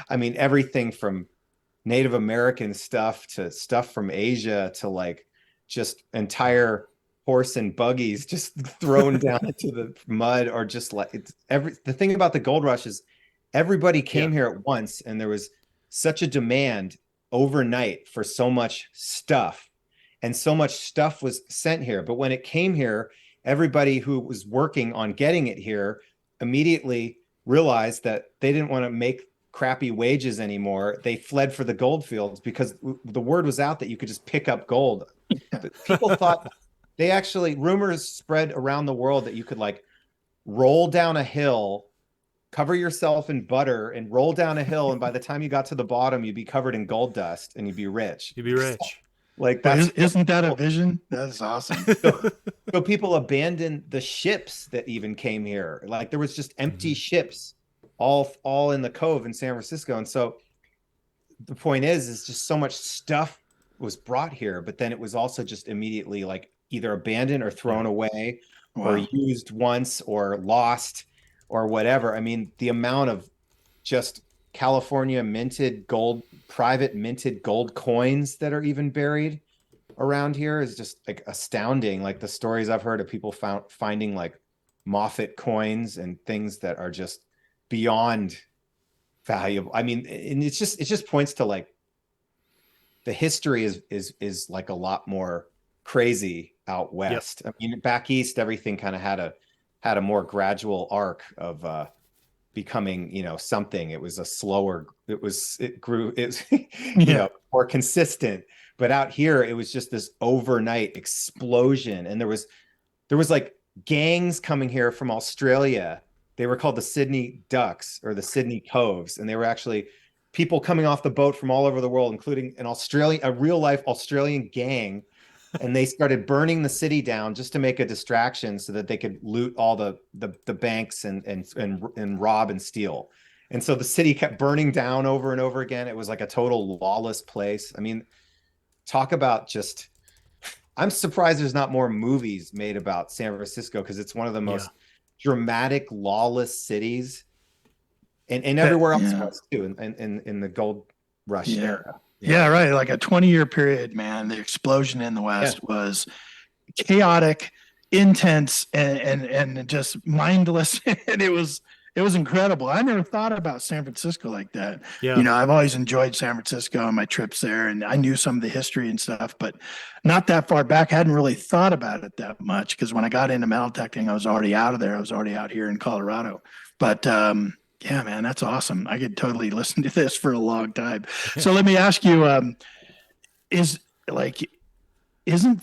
I mean, everything from Native American stuff to stuff from Asia to like just entire horse and buggies just thrown down into the mud, or just like the thing about the gold rush is everybody came here at once, and there was such a demand overnight for so much stuff, and so much stuff was sent here. But when it came here, everybody who was working on getting it here immediately realized that they didn't want to make crappy wages anymore. They fled for the gold fields because the word was out that you could just pick up gold. People thought rumors spread around the world that you could like roll down a hill, cover yourself in butter and roll down a hill, and by the time you got to the bottom, you'd be covered in gold dust and you'd be rich. You'd be rich. Like, isn't that a vision? That's awesome. So people abandoned the ships that even came here. Like, there was just empty ships all in the cove in San Francisco. And so the point is just so much stuff was brought here, but then it was also just immediately like either abandoned or thrown away or used once or lost or whatever. I mean, the amount of just California minted gold, private minted gold coins that are even buried around here is just like astounding. Like the stories I've heard of people finding like Moffat coins and things that are just beyond valuable. I mean, and it just points to like the history is like a lot more crazy out west. I mean, back east, everything kind of had a more gradual arc of becoming, you know, something. It was you know, more consistent. But out here, it was just this overnight explosion. And there was like gangs coming here from Australia. They were called the Sydney Ducks or the Sydney Coves. And they were actually people coming off the boat from all over the world, including a real life Australian gang. And they started burning the city down just to make a distraction so that they could loot all the banks and rob and steal. And so the city kept burning down over and over again. It was like a total lawless place. I mean, talk about just, I'm surprised there's not more movies made about San Francisco, because it's one of the most dramatic, lawless cities, and everywhere else was too, in the gold rush era. Yeah, right. Like a 20-year period, man. The explosion in the West was chaotic, intense, and just mindless. And it was incredible. I never thought about San Francisco like that. Yeah. You know, I've always enjoyed San Francisco and my trips there, and I knew some of the history and stuff, but not that far back. I hadn't really thought about it that much, because when I got into metal detecting, I was already out of there. I was already out here in Colorado. But yeah, man, that's awesome. I could totally listen to this for a long time. So let me ask you, isn't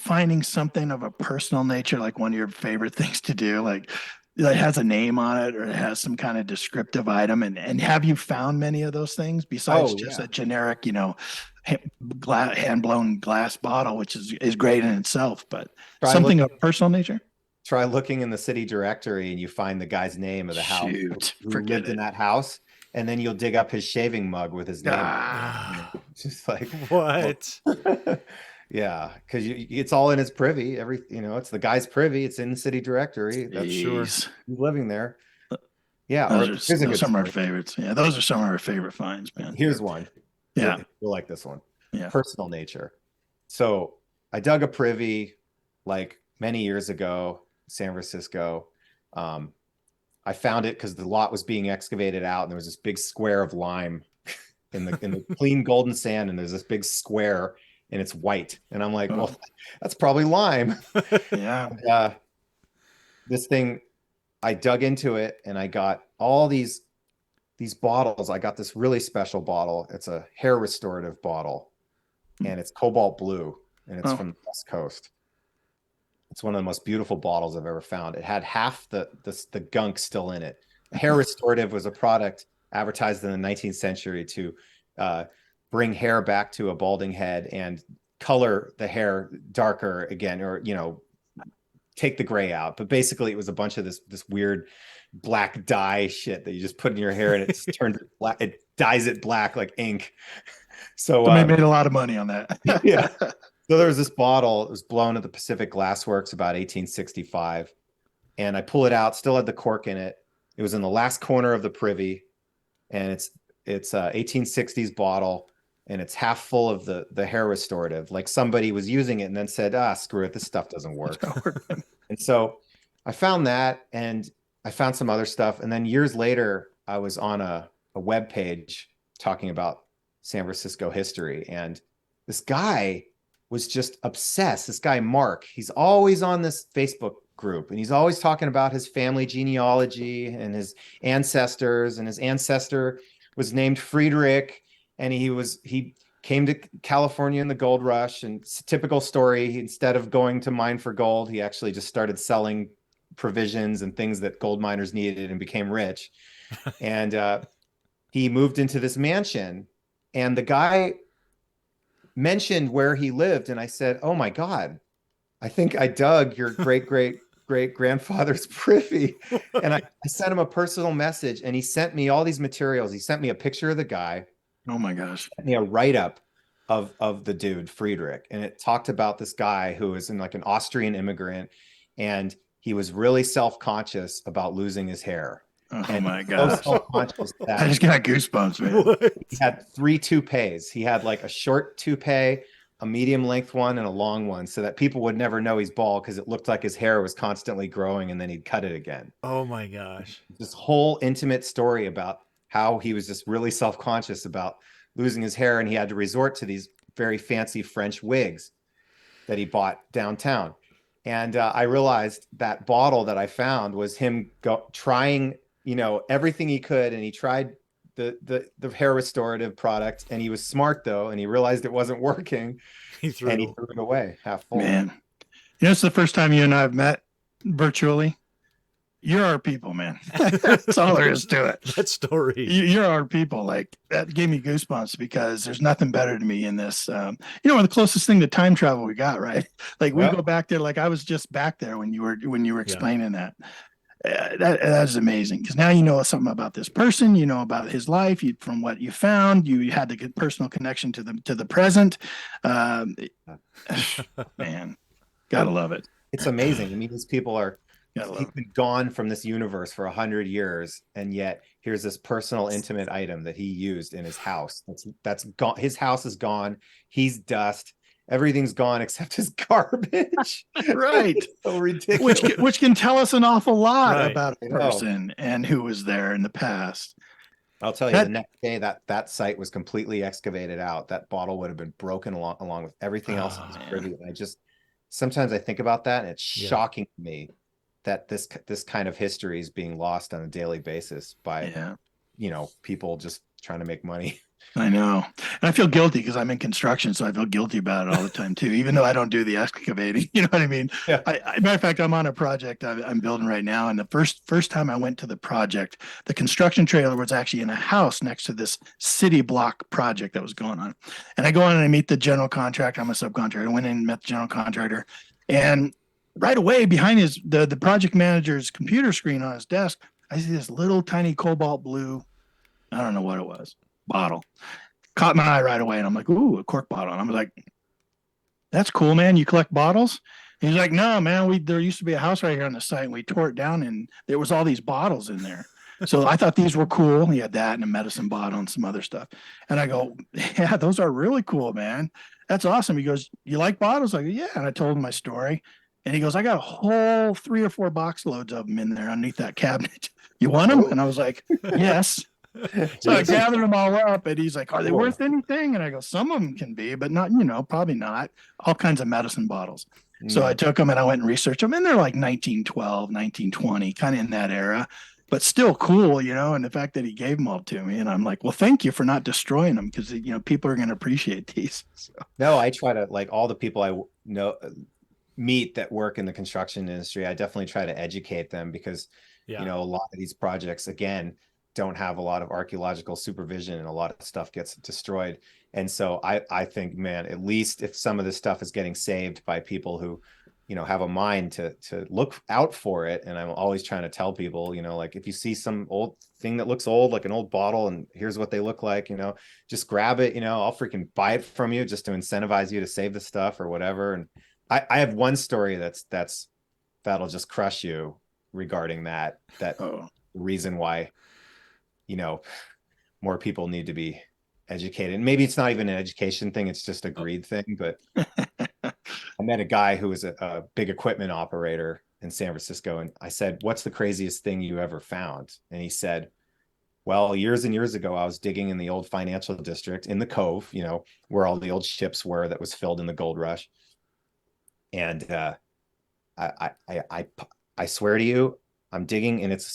finding something of a personal nature like one of your favorite things to do? Like, that has a name on it or it has some kind of descriptive item. And have you found many of those things besides just a generic, you know, hand blown glass bottle, which is great in itself, but something of personal nature? Try looking in the city directory and you find the guy's name of the house who lived in that house, and then you'll dig up his shaving mug with his name. Just like, what? Yeah, because it's all in his privy. It's the guy's privy. It's in the city directory. That's sure he's living there. Yeah, Those here's a are good some of our story. favorites. Yeah, those are some of our favorite finds, man. Here's one. Yeah. You'll like this one. Yeah. Personal nature. So I dug a privy like many years ago, San Francisco. I found it because the lot was being excavated out, and there was this big square of lime in the clean golden sand, and there's this big square, and it's white. And I'm like, well, that's probably lime. Yeah. And, this thing, I dug into it, and I got all these bottles. I got this really special bottle. It's a hair restorative bottle, and it's cobalt blue, and it's from the West Coast. It's one of the most beautiful bottles I've ever found. It had half the gunk still in it. Hair restorative was a product advertised in the 19th century to bring hair back to a balding head and color the hair darker again, or take the gray out. But basically, it was a bunch of this weird black dye shit that you just put in your hair, and it's turned black. It dyes it black like ink. So they made a lot of money on that. Yeah. So there was this bottle. It was blown at the Pacific Glass Works about 1865, and I pull it out. Still had the cork in it. It was in the last corner of the privy, and it's 1860s bottle, and it's half full of the hair restorative. Like somebody was using it and then said, screw it, this stuff doesn't work. And so I found that, and I found some other stuff. And then years later, I was on a web page talking about San Francisco history, and this guy was just obsessed. This guy, Mark, he's always on this Facebook group, and he's always talking about his family genealogy and his ancestors, and his ancestor was named Friedrich, and he came to California in the gold rush. And it's a typical story. Instead of going to mine for gold, he actually just started selling provisions and things that gold miners needed and became rich. And he moved into this mansion, and the guy mentioned where he lived, and I said, oh my God, I think I dug your great grandfather's privy. And I sent him a personal message, and he sent me all these materials. He sent me a picture of the guy. Oh my gosh. Sent me a write-up of the dude, Friedrich. And it talked about this guy who was like an Austrian immigrant, and he was really self-conscious about losing his hair. Oh my gosh. So self-conscious that I just got goosebumps, man. he had 3 toupees. He had like a short toupee, a medium length one, and a long one, so that people would never know he's bald, because it looked like his hair was constantly growing, and then he'd cut it again. Oh my gosh. This whole intimate story about how he was just really self-conscious about losing his hair, and he had to resort to these very fancy French wigs that he bought downtown. And I realized that bottle that I found was him trying everything he could, and he tried the hair restorative product, and he was smart though, and he realized it wasn't working. He threw it away half full. Man, it's the first time you and I have met virtually. You're our people, man. That's all there is to it. That story. You're our people. Like, that gave me goosebumps, because there's nothing better to me in this. The closest thing to time travel we got, right? Like, we go back there. Like, I was just back there when you were explaining that. That is amazing, because now you know something about this person, about his life, from what you found, you had the personal connection to the present. Man, gotta love it. It's amazing. I mean, these people he's been gone from this universe for 100 years, and yet here's this personal, intimate item that he used in his house. That's gone. His house is gone. He's dust. Everything's gone except his garbage. Right. So ridiculous. Which can tell us an awful lot about a person and who was there in the past. I'll tell you, the next day that site was completely excavated out. That bottle would have been broken along with everything else in his privy. And sometimes I think about that, and it's shocking to me that this kind of history is being lost on a daily basis by people just trying to make money. I know. And I feel guilty, because I'm in construction, so I feel guilty about it all the time too, even though I don't do the excavating. You know what I mean? Yeah. Matter of fact, I'm on a project I'm building right now. And the first time I went to the project, the construction trailer was actually in a house next to this city block project that was going on. And I go in and I meet the general contractor. I'm a subcontractor. I went in and met the general contractor, and right away behind the project manager's computer screen on his desk, I see this little tiny cobalt blue, I don't know what it was, bottle. Caught my eye right away, and I'm like, ooh, a cork bottle. And I'm like, that's cool, man. You collect bottles? And he's like, no, man, there used to be a house right here on the site, and we tore it down, and there was all these bottles in there. So I thought these were cool. He had that and a medicine bottle and some other stuff. And I go, yeah, those are really cool, man. That's awesome. He goes, you like bottles? I go, yeah. And I told him my story. And he goes, I got a whole 3 or 4 box loads of them in there underneath that cabinet. You want them? And I was like, yes. So I gathered them all up, and he's like, are they worth anything? And I go, some of them can be, but not, probably not. All kinds of medicine bottles. So I took them and I went and researched them, and they're like 1912, 1920, kind of in that era, but still cool, and the fact that he gave them all to me. And I'm like, well, thank you for not destroying them, because, people are going to appreciate these. So. No, I try to, like, all the people I meet that work in the construction industry, I definitely try to educate them, because, a lot of these projects, again, don't have a lot of archaeological supervision, and a lot of stuff gets destroyed. And so I think, man, at least if some of this stuff is getting saved by people who, have a mind to look out for it. And I'm always trying to tell people, like, if you see some old thing that looks old, like an old bottle, and here's what they look like, just grab it, I'll freaking buy it from you just to incentivize you to save the stuff or whatever. And I have one story that'll just crush you regarding that reason why, more people need to be educated. And maybe it's not even an education thing, it's just a greed thing. But I met a guy who was a big equipment operator in San Francisco, and I said, what's the craziest thing you ever found? And he said, well, years and years ago, I was digging in the old financial district in the Cove, where all the old ships were that was filled in the gold rush. And I swear to you, I'm digging, and it's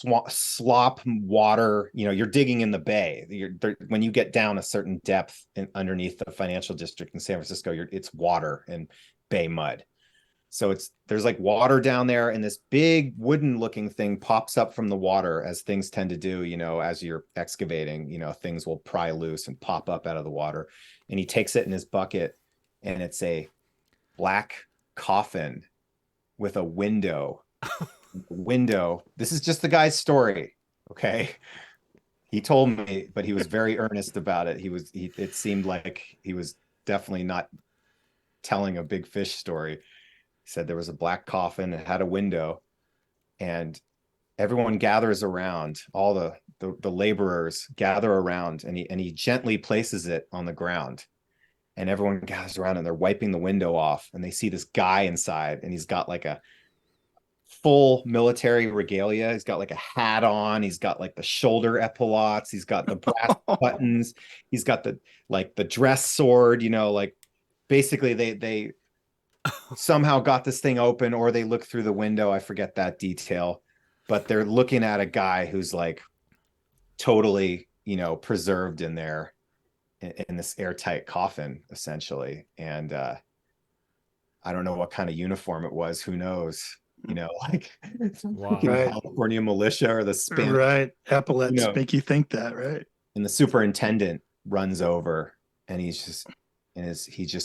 slop water. You're digging in the bay. When you get down a certain depth underneath the financial district in San Francisco, it's water and bay mud. So there's like water down there, and this big wooden looking thing pops up from the water, as things tend to do, as you're excavating, things will pry loose and pop up out of the water. And he takes it in his bucket, and it's a black coffin with a window. This is just the guy's story. Okay. He told me, but he was very earnest about it. It seemed like he was definitely not telling a big fish story. He said there was a black coffin, it had a window, and everyone gathers around. All the laborers gather around, and he gently places it on the ground, and everyone gathers around, and they're wiping the window off, and they see this guy inside, and he's got like a full military regalia. He's got like a hat on, he's got like the shoulder epaulettes, he's got the brass buttons, he's got the dress sword, like basically they somehow got this thing open, or they look through the window. I forget that detail, but they're looking at a guy who's like totally, preserved in there in this airtight coffin, essentially. And I don't know what kind of uniform it was, who knows, like wow. California militia or the Spanish, right? Epaulets make you think that, right? And the superintendent runs over, and he just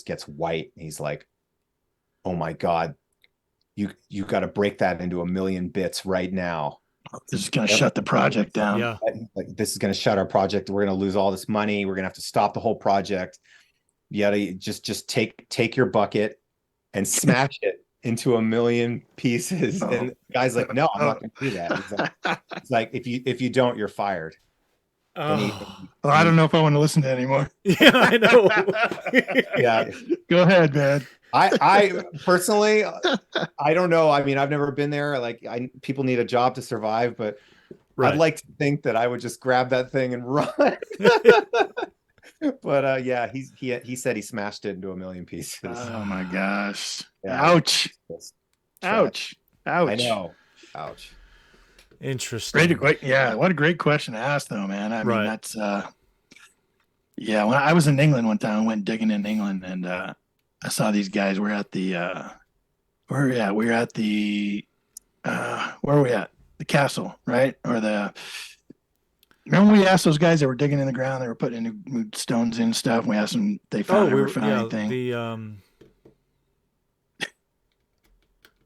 gets white. He's like, oh my God, you got to break that into 1,000,000 bits right now. This is going to shut the project down. Yeah. Like, this is going to shut our project. We're going to lose all this money. We're going to have to stop the whole project. You got to just take your bucket and smash it into 1,000,000 pieces. And the guy's like, no, I'm not going to do that. It's like, if you don't, you're fired. Well, I don't know if I want to listen to it anymore. Yeah, I know. Yeah. Go ahead, man. I personally, I don't know. I mean, I've never been there. Like, people need a job to survive, but right. I'd like to think that I would just grab that thing and run. But yeah, he said he smashed it into 1,000,000 pieces. Oh my gosh! Yeah. Ouch! Ouch! Ouch! I know. Ouch. Interesting. Yeah, what a great question to ask, though, man. I mean, right. That's yeah. When I was in England one time, I went digging in England, and I saw these guys. We're at the where are we at? The castle, right? Or remember we asked those guys that were digging in the ground, they were putting new stones in and stuff, and we asked them if they found anything.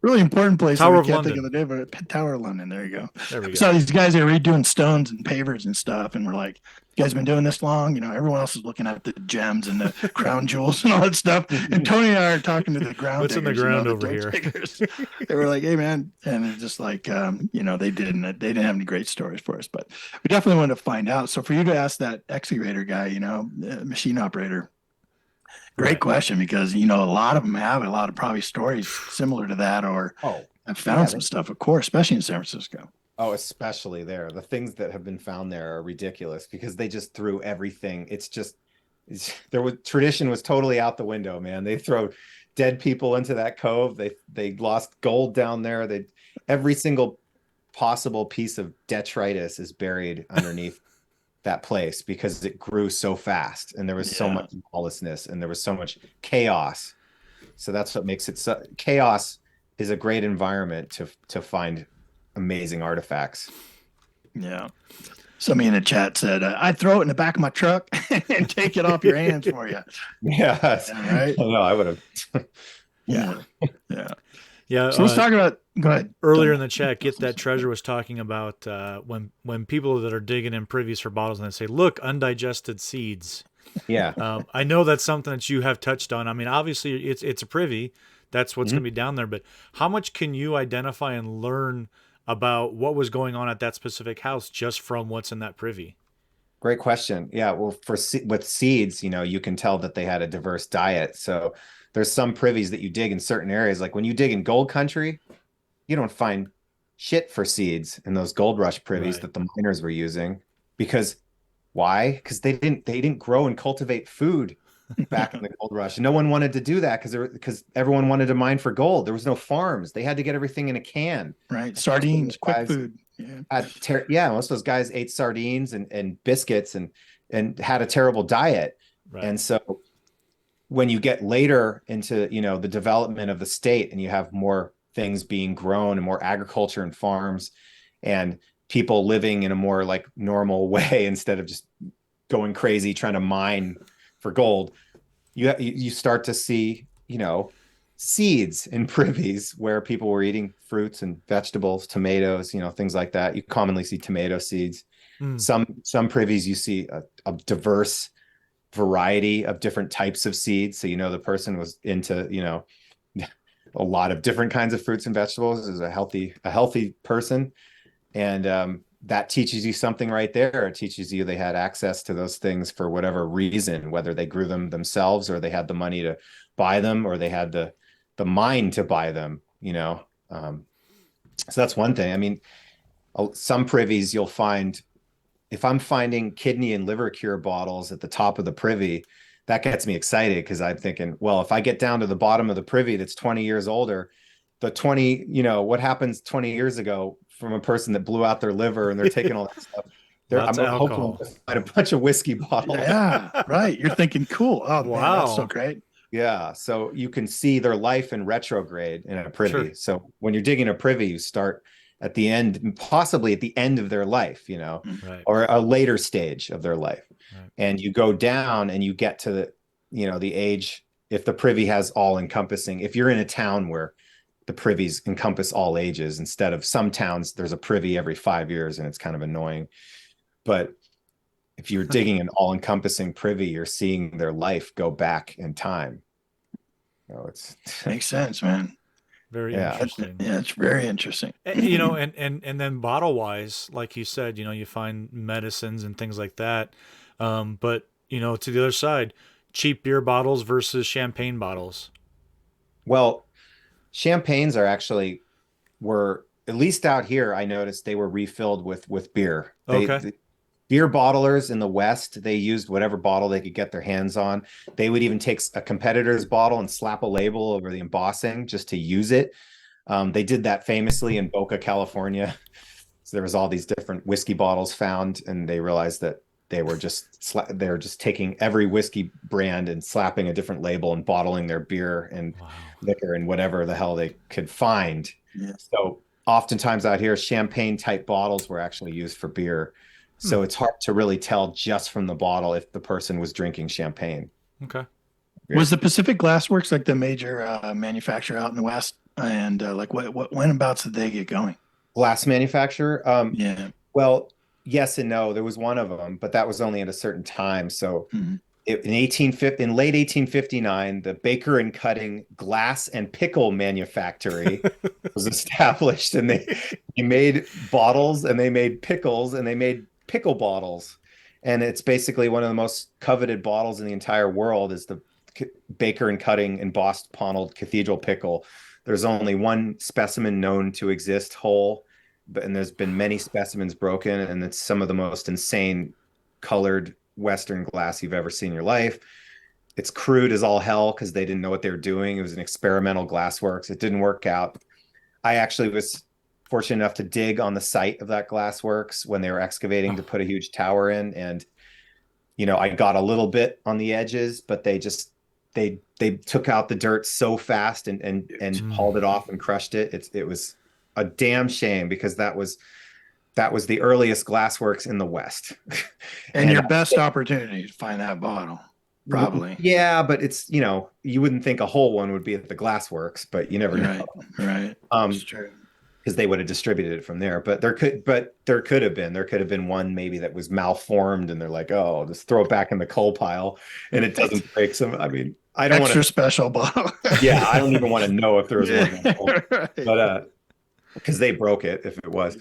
really important place. Tower that of we can't think London. of the name, but Tower of London. There you go. There we So go. these guys are redoing stones and pavers and stuff, and we're like, "You guys been doing this long?" You know, everyone else is looking at the gems and the crown jewels and all that stuff. And Tony and I are talking to the ground What's in the diggers, ground the over dirt here? diggers. They were like, "Hey, man," and it's just like, they didn't have any great stories for us, but we definitely wanted to find out. So for you to ask that excavator guy, machine operator. Great Right. question, because a lot of them have a lot of probably stories similar to that, or Oh, I've found some stuff, of course, especially in San Francisco. oh, especially there. The things that have been found there are ridiculous because they just threw everything. Tradition was totally out the window, man. They throw dead people into that cove. They lost gold down there. Every single possible piece of detritus is buried underneath that place because it grew so fast and there was so much lawlessness and there was so much chaos. So that's what makes it chaos is a great environment to find amazing artifacts. Yeah. Somebody in the chat said, I'd throw it in the back of my truck and take it off your hands for you. Yeah. Right. No, I would have. Yeah. Yeah. Yeah. So let's talk about, go ahead. Earlier in the chat, Get That Treasure was talking about when people that are digging in privies for bottles and they say, look, undigested seeds. Yeah. I know that's something that you have touched on. I mean, obviously it's a privy. That's what's going to be down there. But how much can you identify and learn about what was going on at that specific house just from what's in that privy? Great question. Yeah. Well, with seeds, you can tell that they had a diverse diet. So there's some privies that you dig in certain areas. Like when you dig in gold country, you don't find shit for seeds in those gold rush privies that the miners were using. Because why? Because they didn't grow and cultivate food back in the gold rush. No one wanted to do that because everyone wanted to mine for gold. There was no farms. They had to get everything in a can. Right. Sardines, quick food. Yeah. Most of those guys ate sardines and biscuits and had a terrible diet. Right. And so when you get later into, the development of the state and you have more things being grown and more agriculture and farms and people living in a more like normal way instead of just going crazy trying to mine for gold, you start to see, seeds in privies where people were eating fruits and vegetables, tomatoes, things like that. You commonly see tomato seeds. Some privies you see a diverse variety of different types of seeds. So, the person was into, a lot of different kinds of fruits and vegetables, is a healthy person. And that teaches you something right there. It teaches you they had access to those things for whatever reason, whether they grew them themselves or they had the money to buy them or they had the mind to buy them, So that's one thing. I mean, some privies you'll find, if I'm finding kidney and liver cure bottles at the top of the privy, that gets me excited because I'm thinking, well, if I get down to the bottom of the privy that's 20 years older, what happens 20 years ago from a person that blew out their liver and they're taking all that stuff. I'm hoping to find a bunch of whiskey bottles. Yeah, right. You're thinking, cool. Oh, wow. Man, that's so great. Yeah. So you can see their life in retrograde in a privy. Sure. So when you're digging a privy, you start at the end, possibly at the end of their life, or a later stage of their life. Right. And you go down and you get to the age, if the privy has all encompassing, if you're in a town where the privies encompass all ages, instead of some towns, there's a privy every 5 years and it's kind of annoying. But if you're digging an all encompassing privy, you're seeing their life go back in time. It's makes sense, man. Very interesting. Yeah, it's very interesting. And then bottle wise, like you said, you find medicines and things like that. But to the other side, cheap beer bottles versus champagne bottles. Well, champagnes were at least out here, I noticed they were refilled with beer. The beer bottlers in the West, they used whatever bottle they could get their hands on. They would even take a competitor's bottle and slap a label over the embossing just to use it. They did that famously in Boca, California. So there was all these different whiskey bottles found, and they realized that they were just taking every whiskey brand and slapping a different label and bottling their beer and liquor and whatever the hell they could find. Yeah. So oftentimes out here, champagne type bottles were actually used for beer. So it's hard to really tell just from the bottle if the person was drinking champagne. Okay. Was the Pacific Glassworks like the major manufacturer out in the West? And like when abouts did they get going? Glass manufacturer. Yeah. Well, yes and no. There was one of them, but that was only at a certain time. So Mhm. in late 1859, the Baker and Cutting Glass and Pickle Manufactory was established, and they made bottles and they made pickles and they made pickle bottles. And it's basically one of the most coveted bottles in the entire world is the Baker and Cutting embossed Ponald Cathedral pickle. There's only one specimen known to exist whole, and there's been many specimens broken, and it's some of the most insane colored Western glass you've ever seen in your life. It's crude as all hell because they didn't know what they were doing. It was an experimental glassworks. It didn't work out. I actually was fortunate enough to dig on the site of that glassworks when they were excavating to put a huge tower in. And, I got a little bit on the edges, but they took out the dirt so fast and hauled it off and crushed it. It was a damn shame because that was the earliest glassworks in the West. And your best opportunity to find that bottle, probably. Yeah, but it's, you wouldn't think a whole one would be at the glassworks, but you never know. Right. It's true. Because they would have distributed it from there. But there could have been one maybe that was malformed, and they're like, oh, just throw it back in the coal pile, and it doesn't break some. I mean, I don't want Extra special bottle. Yeah, I don't even want to know if there was one, Right. but because they broke it if it was.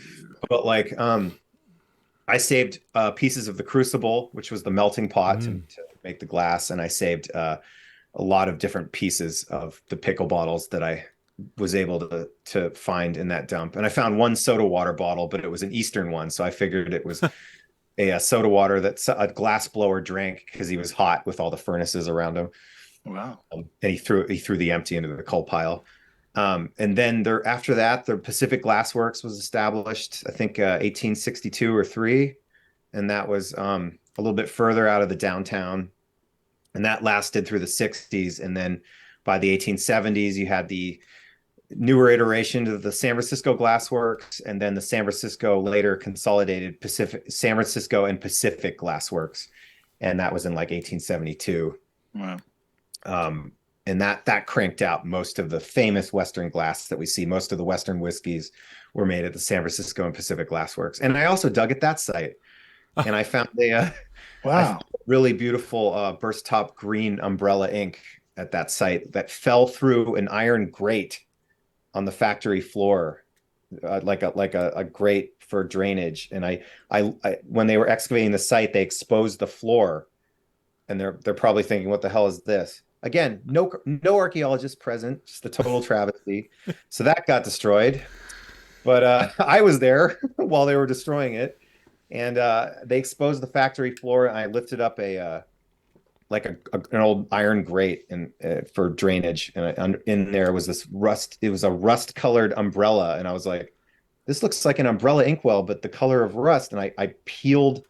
But like, I saved pieces of the crucible, which was the melting pot to make the glass, and I saved a lot of different pieces of the pickle bottles that I was able to find in that dump. And I found one soda water bottle, but it was an Eastern one, so I figured it was a soda water that a glass blower drank because he was hot with all the furnaces around him. Wow. And he threw the empty into the coal pile. And then after that, the Pacific Glass Works was established, I think 1862 or 3. And that was a little bit further out of the downtown. And that lasted through the 60s. And then by the 1870s, you had the newer iteration of the San Francisco Glass Works, and then the San Francisco later consolidated San Francisco and Pacific Glass Works. And that was in like 1872. Wow. And that cranked out most of the famous Western glass that we see. Most of the Western whiskeys were made at the San Francisco and Pacific Glass Works. And I also dug at that site, and I found Wow. really beautiful burst top green umbrella ink at that site that fell through an iron grate on the factory floor, like a grate for drainage. And I when they were excavating the site, they exposed the floor, and they're probably thinking, what the hell is this? Again, no archaeologists present, just a total travesty. So that got destroyed. But I was there while they were destroying it, and they exposed the factory floor. And I lifted up an old iron grate for drainage, and in there was this rust. It was a rust-colored umbrella, and I was like, "This looks like an umbrella inkwell, but the color of rust." And I peeled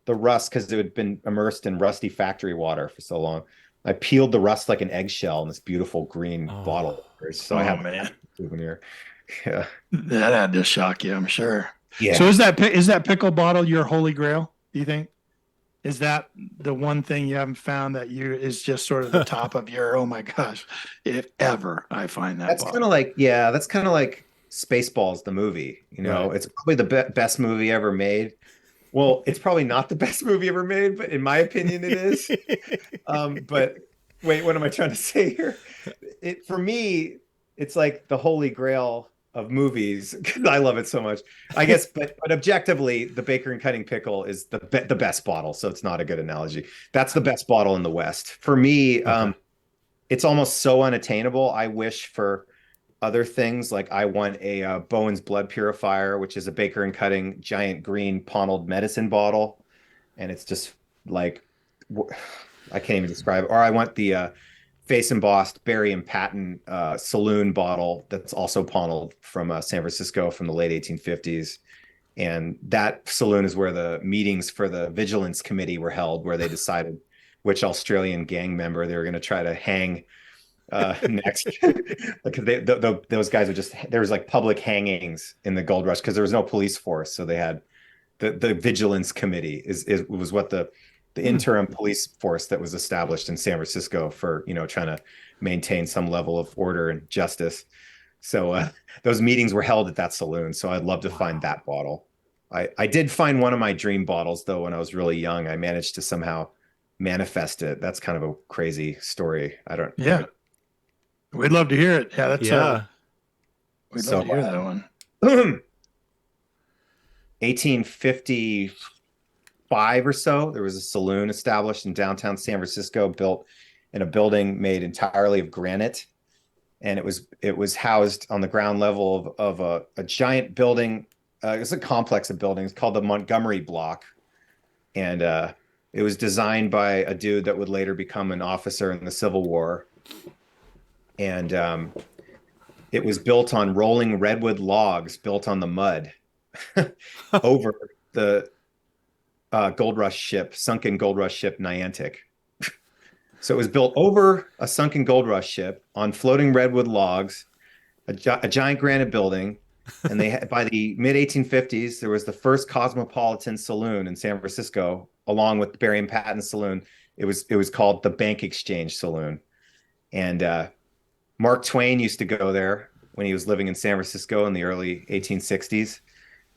the rust because it had been immersed in rusty factory water for so long. I peeled the rust like an eggshell in this beautiful green bottle. So I have a souvenir. Yeah, that had to shock you, I'm sure. yeah. So is that pickle bottle your holy grail, do you think? Is that the one thing you haven't found that is just sort of the top of your, oh my gosh, if ever I find that That's bottle? that's kind of like Spaceballs, the movie. Right. It's probably the best movie ever made. Well, it's probably not the best movie ever made, but in my opinion, it is. But wait, what am I trying to say here? For me, it's like the holy grail of movies because I love it so much. I guess, but objectively, the Baker and Cutting pickle is the best bottle, so it's not a good analogy. That's the best bottle in the West. For me, it's almost so unattainable. I wish for other things, like I want a Bowen's Blood Purifier, which is a Baker and Cutting giant green Ponald medicine bottle, and it's just like I can't even describe it. Or I want the face embossed Barry and Patton saloon bottle that's also Ponald from San Francisco from the late 1850s. And that saloon is where the meetings for the Vigilance Committee were held, where they decided which Australian gang member they were going to try to hang next. Because those guys would there was like public hangings in the gold rush because there was no police force. So they had the Vigilance Committee was what the interim police force that was established in San Francisco for, trying to maintain some level of order and justice. So those meetings were held at that saloon. So I'd love to find that bottle. I did find one of my dream bottles though when I was really young. I managed to somehow manifest it. That's kind of a crazy story. I don't. Yeah. We'd love to hear it. Yeah, that's Yeah. we'd love to hear that one. 1855 or so, there was a saloon established in downtown San Francisco, built in a building made entirely of granite. And it was housed on the ground level of a giant building. It's a complex of buildings called the Montgomery Block. And it was designed by a dude that would later become an officer in the Civil War. And it was built on rolling redwood logs built on the mud over the gold rush ship, sunken gold rush ship Niantic. So it was built over a sunken gold rush ship on floating redwood logs, a giant granite building. And they had, by the mid 1850s, there was the first cosmopolitan saloon in San Francisco, along with Barry and Patton Saloon. It was called the Bank Exchange Saloon. And Mark Twain used to go there when he was living in San Francisco in the early 1860s.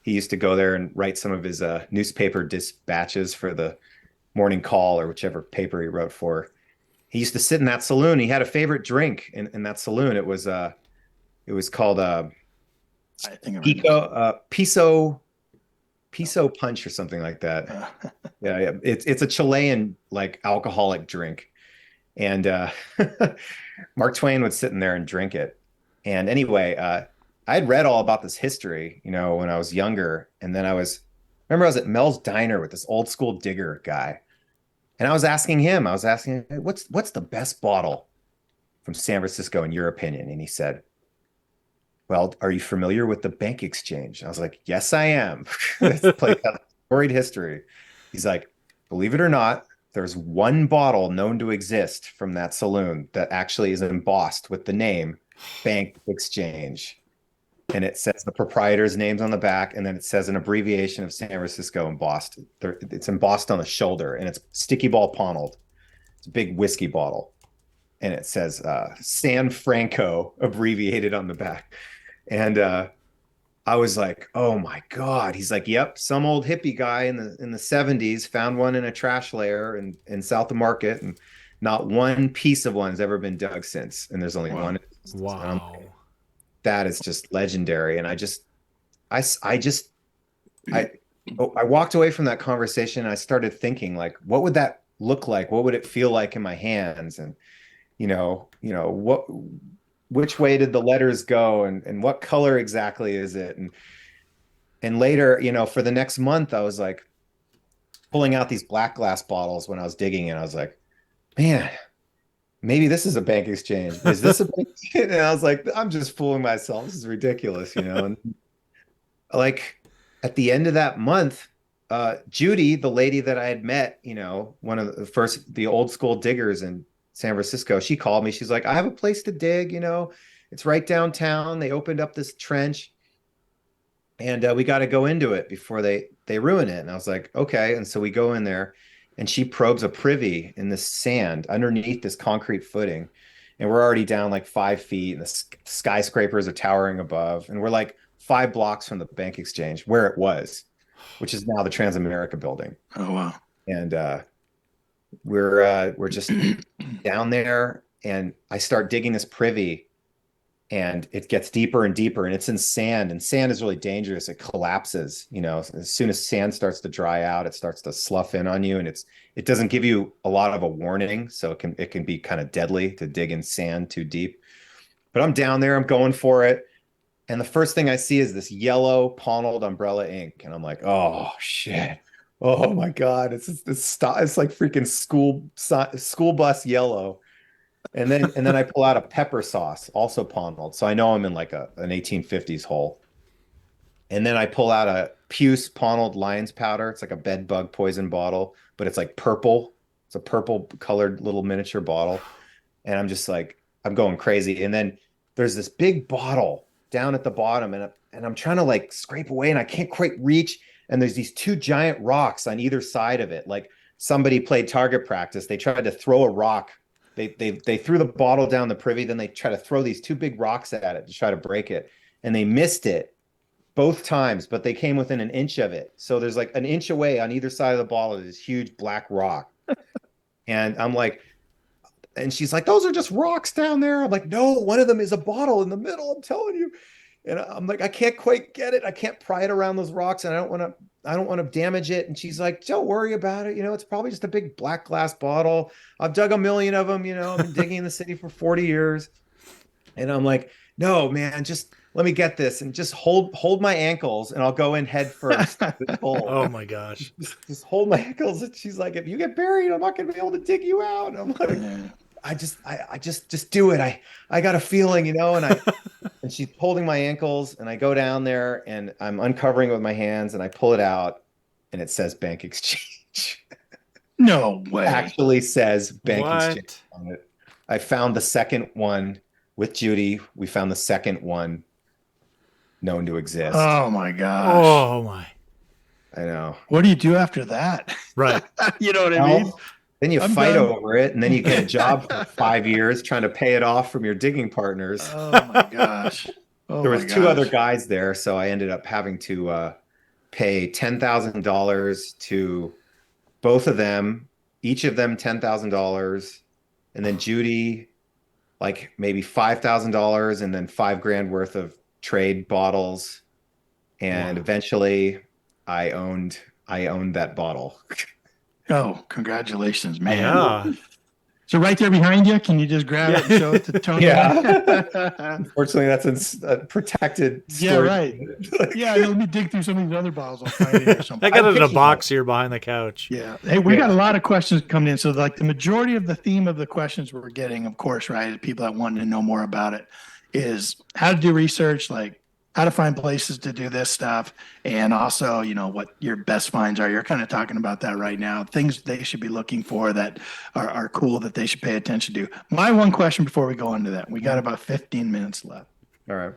He used to go there and write some of his newspaper dispatches for the Morning Call or whichever paper he wrote for. He used to sit in that saloon. He had a favorite drink in that saloon. It was called I think Piso Punch or something like that. Yeah. It's a Chilean like alcoholic drink. And Mark Twain would sit in there and drink it. And anyway, I had read all about this history, when I was younger. And then I was at Mel's Diner with this old school digger guy. And I was asking him, hey, what's the best bottle from San Francisco in your opinion? And he said, well, are you familiar with the Bank Exchange? I was like, yes, I am. This place has storied history. He's like, believe it or not, there's one bottle known to exist from that saloon that actually is embossed with the name Bank Exchange. And it says the proprietor's names on the back, and then it says an abbreviation of San Francisco embossed. It's embossed on the shoulder, and it's Sticky Ball Ponald. It's a big whiskey bottle. And it says San Franco abbreviated on the back. And I was like, oh my God. He's like, yep, some old hippie guy in the 70s found one in a trash layer in South of Market, and not one piece of one's ever been dug since. And there's only one. Wow. That is just legendary. And I walked away from that conversation and I started thinking, like, what would that look like? What would it feel like in my hands? And which way did the letters go, and what color exactly is it? And later, for the next month, I was like pulling out these black glass bottles when I was digging, and I was like, man, maybe this is a Bank Exchange. Is this a bank? And I was like, I'm just fooling myself. This is ridiculous, And like at the end of that month, Judy, the lady that I had met, one of the old school diggers in San Francisco, she called me. She's like, I have a place to dig, it's right downtown. They opened up this trench and we got to go into it before they ruin it. And I was like, okay. And so we go in there and she probes a privy in the sand underneath this concrete footing. And we're already down like 5 feet and the skyscrapers are towering above. And we're like 5 blocks from the Bank Exchange where it was, which is now the Transamerica building. Oh, wow. And we're just down there, and I start digging this privy, and it gets deeper and deeper, and it's in sand, and sand is really dangerous. It collapses, as soon as sand starts to dry out, it starts to slough in on you, and it doesn't give you a lot of a warning, so it can be kind of deadly to dig in sand too deep. But I'm down there, I'm going for it, and the first thing I see is this yellow Ponald umbrella ink, and I'm like, oh shit. Oh my God. It's like freaking school bus yellow. And then I pull out a pepper sauce, also Ponald. So I know I'm in like an 1850s hole. And then I pull out a Puce Ponald Lion's powder. It's like a bed bug poison bottle, but it's like purple. It's a purple colored little miniature bottle. And I'm just like, I'm going crazy. And then there's this big bottle down at the bottom, and I'm trying to like scrape away, and I can't quite reach. And there's these 2 giant rocks on either side of it. Like somebody played target practice. They tried to throw a rock they threw the bottle down the privy, then they try to throw these two big rocks at it to try to break it, and they missed it both times, but they came within an inch of it. So there's like an inch away on either side of the bottle, this huge black rock. And I'm like, and she's like, those are just rocks down there. I'm like, no, one of them is a bottle in the middle. I'm telling you. And I'm like, I can't quite get it. I can't pry it around those rocks, and I don't want to damage it. And she's like, don't worry about it. It's probably just a big black glass bottle. I've dug a million of them. I've been digging in the city for 40 years. And I'm like, no, man, just let me get this and just hold my ankles, and I'll go in head first. Oh my gosh. Just hold my ankles. And she's like, if you get buried, I'm not going to be able to dig you out. And I'm like, I just do it. I got a feeling, and she's holding my ankles, and I go down there and I'm uncovering it with my hands, and I pull it out, and it says bank exchange. No way. Actually says bank What? exchange on it. I found the second one with Judy. We found the second one known to exist. Oh my gosh. Oh my. I know. What do you do after that? Right. You know what I mean? Then you I'm fight done. over it, and then you get a job for 5 years trying to pay it off from your digging partners. Oh my gosh. Oh There was my two gosh. other guys there, so I ended up having to pay $10,000 to both of them, each of them $10,000, and then Judy like maybe $5,000, and then $5,000 worth of trade bottles, and Wow. eventually I owned that bottle. Oh, congratulations, man. Yeah. So right there behind you, can you just grab it and show it to Tony? Yeah. Unfortunately, that's a protected Yeah, storage right. unit. Yeah, let me dig through some of these other bottles. I'll find it or something. I got I'm it in a picking box here behind the couch. Yeah. Hey, we got a lot of questions coming in. So like the majority of the theme of the questions we're getting, of course, right, people that want to know more about it is how to do research, like how to find places to do this stuff. And also, what your best finds are. You're kind of talking about that right now. Things they should be looking for that are cool that they should pay attention to. My one question before we go into that, we got about 15 minutes left. All right.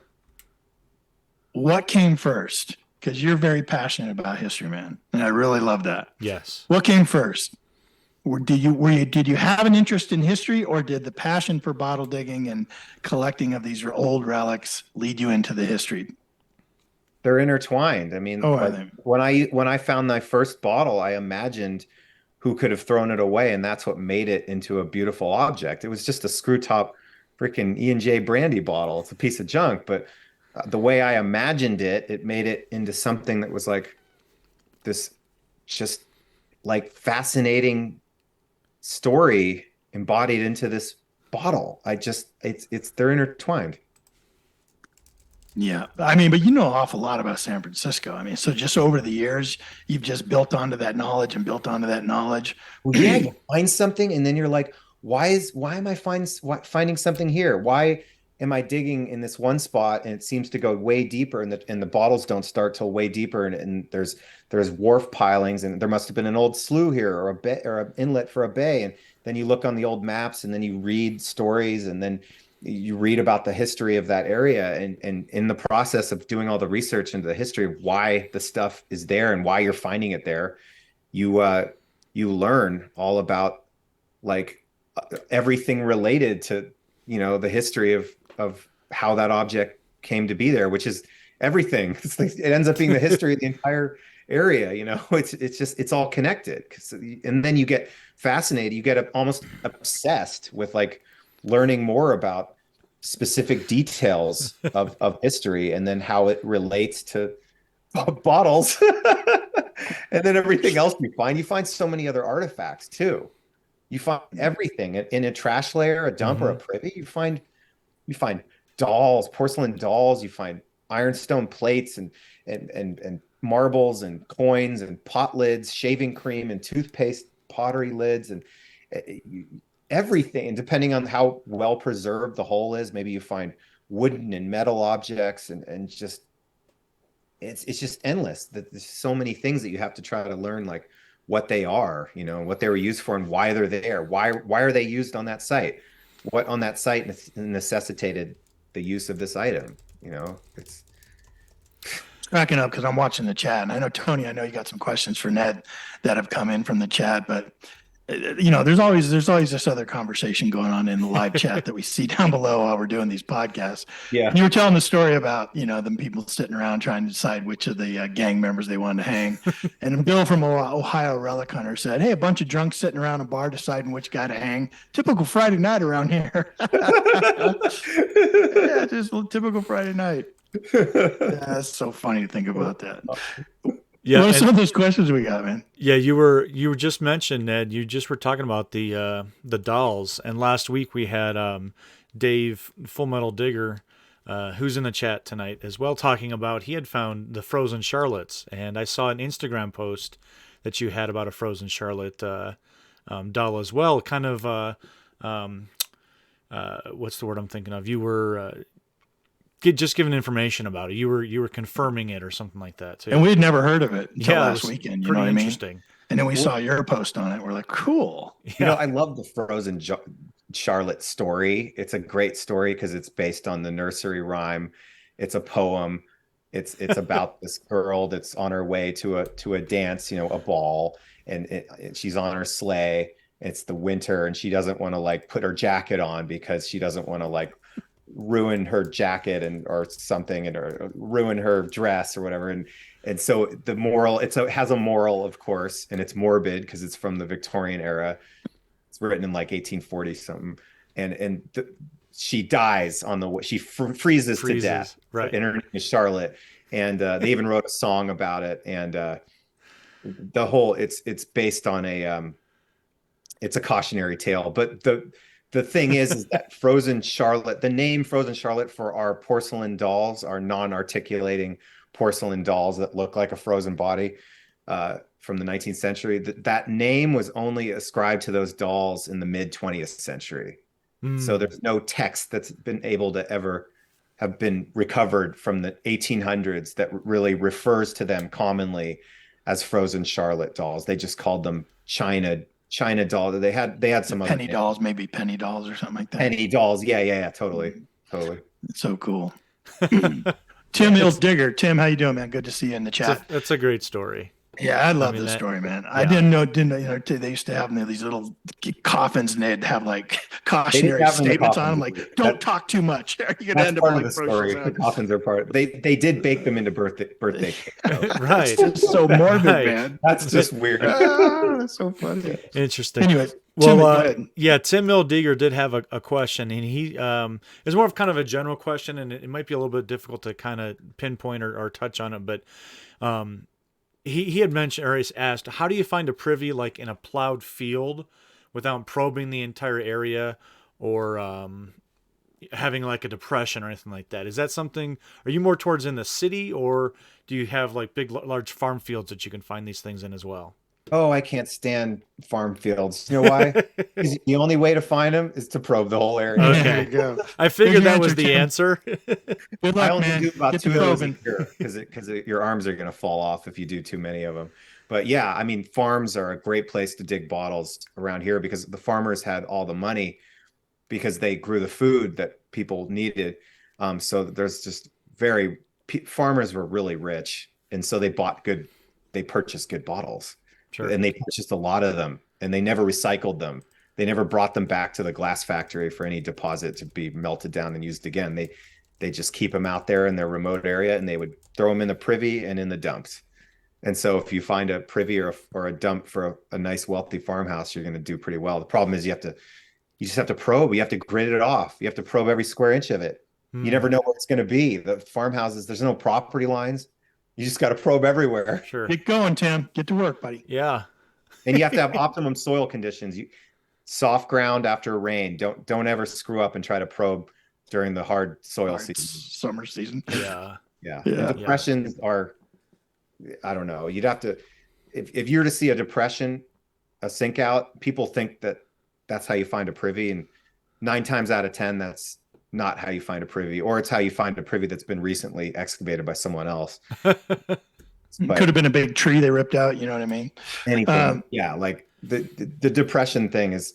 What came first? Because you're very passionate about history, man. And I really love that. Yes. What came first? Did you have an interest in history, or did the passion for bottle digging and collecting of these old relics lead you into the history? They're intertwined. I mean, Oh, are like, they? when I found my first bottle, I imagined who could have thrown it away, and that's what made it into a beautiful object. It was just a screw top freaking E&J brandy bottle. It's a piece of junk, but the way I imagined it, it made it into something that was like this just like fascinating story embodied into this bottle. They're intertwined. Yeah. I mean, but you know an awful lot about San Francisco. I mean, so just over the years, you've just built onto that knowledge and built onto that knowledge. Well, yeah, you find something, and then you're like, why am I finding something here? Why am I digging in this one spot and it seems to go way deeper, and the bottles don't start till way deeper, and there's wharf pilings, and there must have been an old slough here, or a bay, or an inlet for a bay, and then you look on the old maps, and then you read stories, and then you read about the history of that area, and in the process of doing all the research into the history of why the stuff is there and why you're finding it there, you learn all about like everything related to the history of how that object came to be there, which is everything. It ends up being the history of the entire area. It's all connected. And then you get fascinated, you get almost obsessed with like learning more about specific details of history, and then how it relates to bottles. And then everything else you find so many other artifacts too. You find everything in a trash layer, a dump, or a privy. You find dolls, porcelain dolls. You find ironstone plates and marbles and coins and pot lids, shaving cream and toothpaste pottery lids, and everything. And depending on how well preserved the hole is, maybe you find wooden and metal objects, and just it's just endless. There's so many things that you have to try to learn, like what they are, what they were used for, and why they're there. Why are they used on that site? What on that site necessitated the use of this item? It's Cracking up because I'm watching the chat, and I know Tony, I know you got some questions for Ned that have come in from the chat, but there's always this other conversation going on in the live chat that we see down below while we're doing these podcasts. Yeah. You were telling the story about, them people sitting around trying to decide which of the gang members they wanted to hang. And Bill from Ohio Relic Hunter said, hey, a bunch of drunks sitting around a bar deciding which guy to hang. Typical Friday night around here. Yeah, just a typical Friday night. Yeah, it's so funny to think about that. Yeah, what are some of those questions we got, man? Yeah, you were just mentioned, Ned. You just were talking about the dolls, and last week we had Dave Full Metal Digger, who's in the chat tonight as well, talking about he had found the frozen Charlottes, and I saw an Instagram post that you had about a frozen Charlotte doll as well. Kind of what's the word I'm thinking of? You were just giving information about it. You were confirming it or something like that too. And we'd never heard of it until Yeah, last weekend. You know what I mean? Interesting. And then we saw your post on it. We're like, cool. Yeah. I love the frozen Charlotte story. It's a great story because it's based on the nursery rhyme. It's a poem. It's about this girl that's on her way to a dance, a ball, and she's on her sleigh. It's the winter, and she doesn't want to like put her jacket on because she doesn't want to like ruin her jacket or something, or ruin her dress or whatever. And so the moral, it has a moral, of course, and it's morbid because it's from the Victorian era. It's written in like 1840 something, and she dies on she freezes to death. Right. And her name is Charlotte, and they even wrote a song about it. And the whole it's based on it's a cautionary tale. But the thing is that Frozen Charlotte, the name Frozen Charlotte for our porcelain dolls, our non-articulating porcelain dolls that look like a frozen body from the 19th century, that name was only ascribed to those dolls in the mid 20th century. So there's no text that's been able to ever have been recovered from the 1800s that really refers to them commonly as Frozen Charlotte dolls. They just called them China doll. They had some penny other dolls, maybe penny dolls or something like that. Penny dolls. Yeah. Totally. It's so cool. Tim Hills Digger. Tim, how you doing, man? Good to see you in the chat. That's a great story. Yeah, I love this story, man. Yeah. I didn't know, they used to have these little coffins and they'd have like cautionary statements on them, like, don't talk too much. You're going to end up like the story. The coffins are part. They did bake them into birthday cake. Right. It's just so morbid, man. That's just weird. That's so funny. Interesting. Anyways, well, Tim Mill Digger did have a question, and he it's more of kind of a general question, and it might be a little bit difficult to kind of pinpoint or touch on it, but he had mentioned, or he's asked, how do you find a privy like in a plowed field without probing the entire area or having like a depression or anything like that? Is that something, are you more towards in the city, or do you have like big, large farm fields that you can find these things in as well? Oh, I can't stand farm fields. You know why? Because the only way to find them is to probe the whole area. Okay. There you go. I figured that was the answer. Good luck, I only man. do about Get 2 to of those a probing. year because your arms are going to fall off if you do too many of them. But yeah, I mean, farms are a great place to dig bottles around here because the farmers had all the money because they grew the food that people needed. So there's just farmers were really rich, and so they purchased good bottles. Sure. And they purchased a lot of them, and they never recycled them. They never brought them back to the glass factory for any deposit to be melted down and used again. They just keep them out there in their remote area, and they would throw them in the privy and in the dumps. And so if you find a privy or a dump for a nice wealthy farmhouse, you're going to do pretty well. The problem is you just have to probe. You have to grid it off. You have to probe every square inch of it. You never know where it's going to be. The farmhouses, there's no property lines. You just got to probe everywhere. Sure. Get going, Tim. Get to work, buddy. Yeah. And you have to have optimum soil conditions. Soft ground after rain. Don't ever screw up and try to probe during the hard soil season. Summer season. Yeah. Yeah. Depressions are, I don't know. You'd have to, if you're to see a depression, a sink out, people think that's how you find a privy, and 9 times out of 10, that's not how you find a privy, or it's how you find a privy that's been recently excavated by someone else. Could have been a big tree they ripped out. You know what I mean? Anything. Yeah. Like the depression thing is,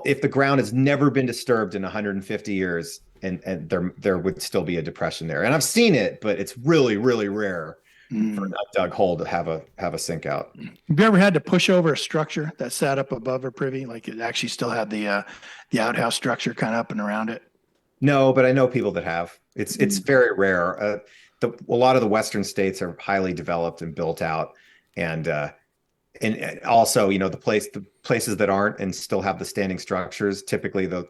if the ground has never been disturbed in 150 years, and there would still be a depression there. And I've seen it, but it's really, really rare. for an undug hole to have a sink out. Have you ever had to push over a structure that sat up above a privy? Like it actually still had the outhouse structure kind of up and around it? No, but I know people that have. It's very rare. A lot of the Western states are highly developed and built out, and also, the places that aren't and still have the standing structures, typically the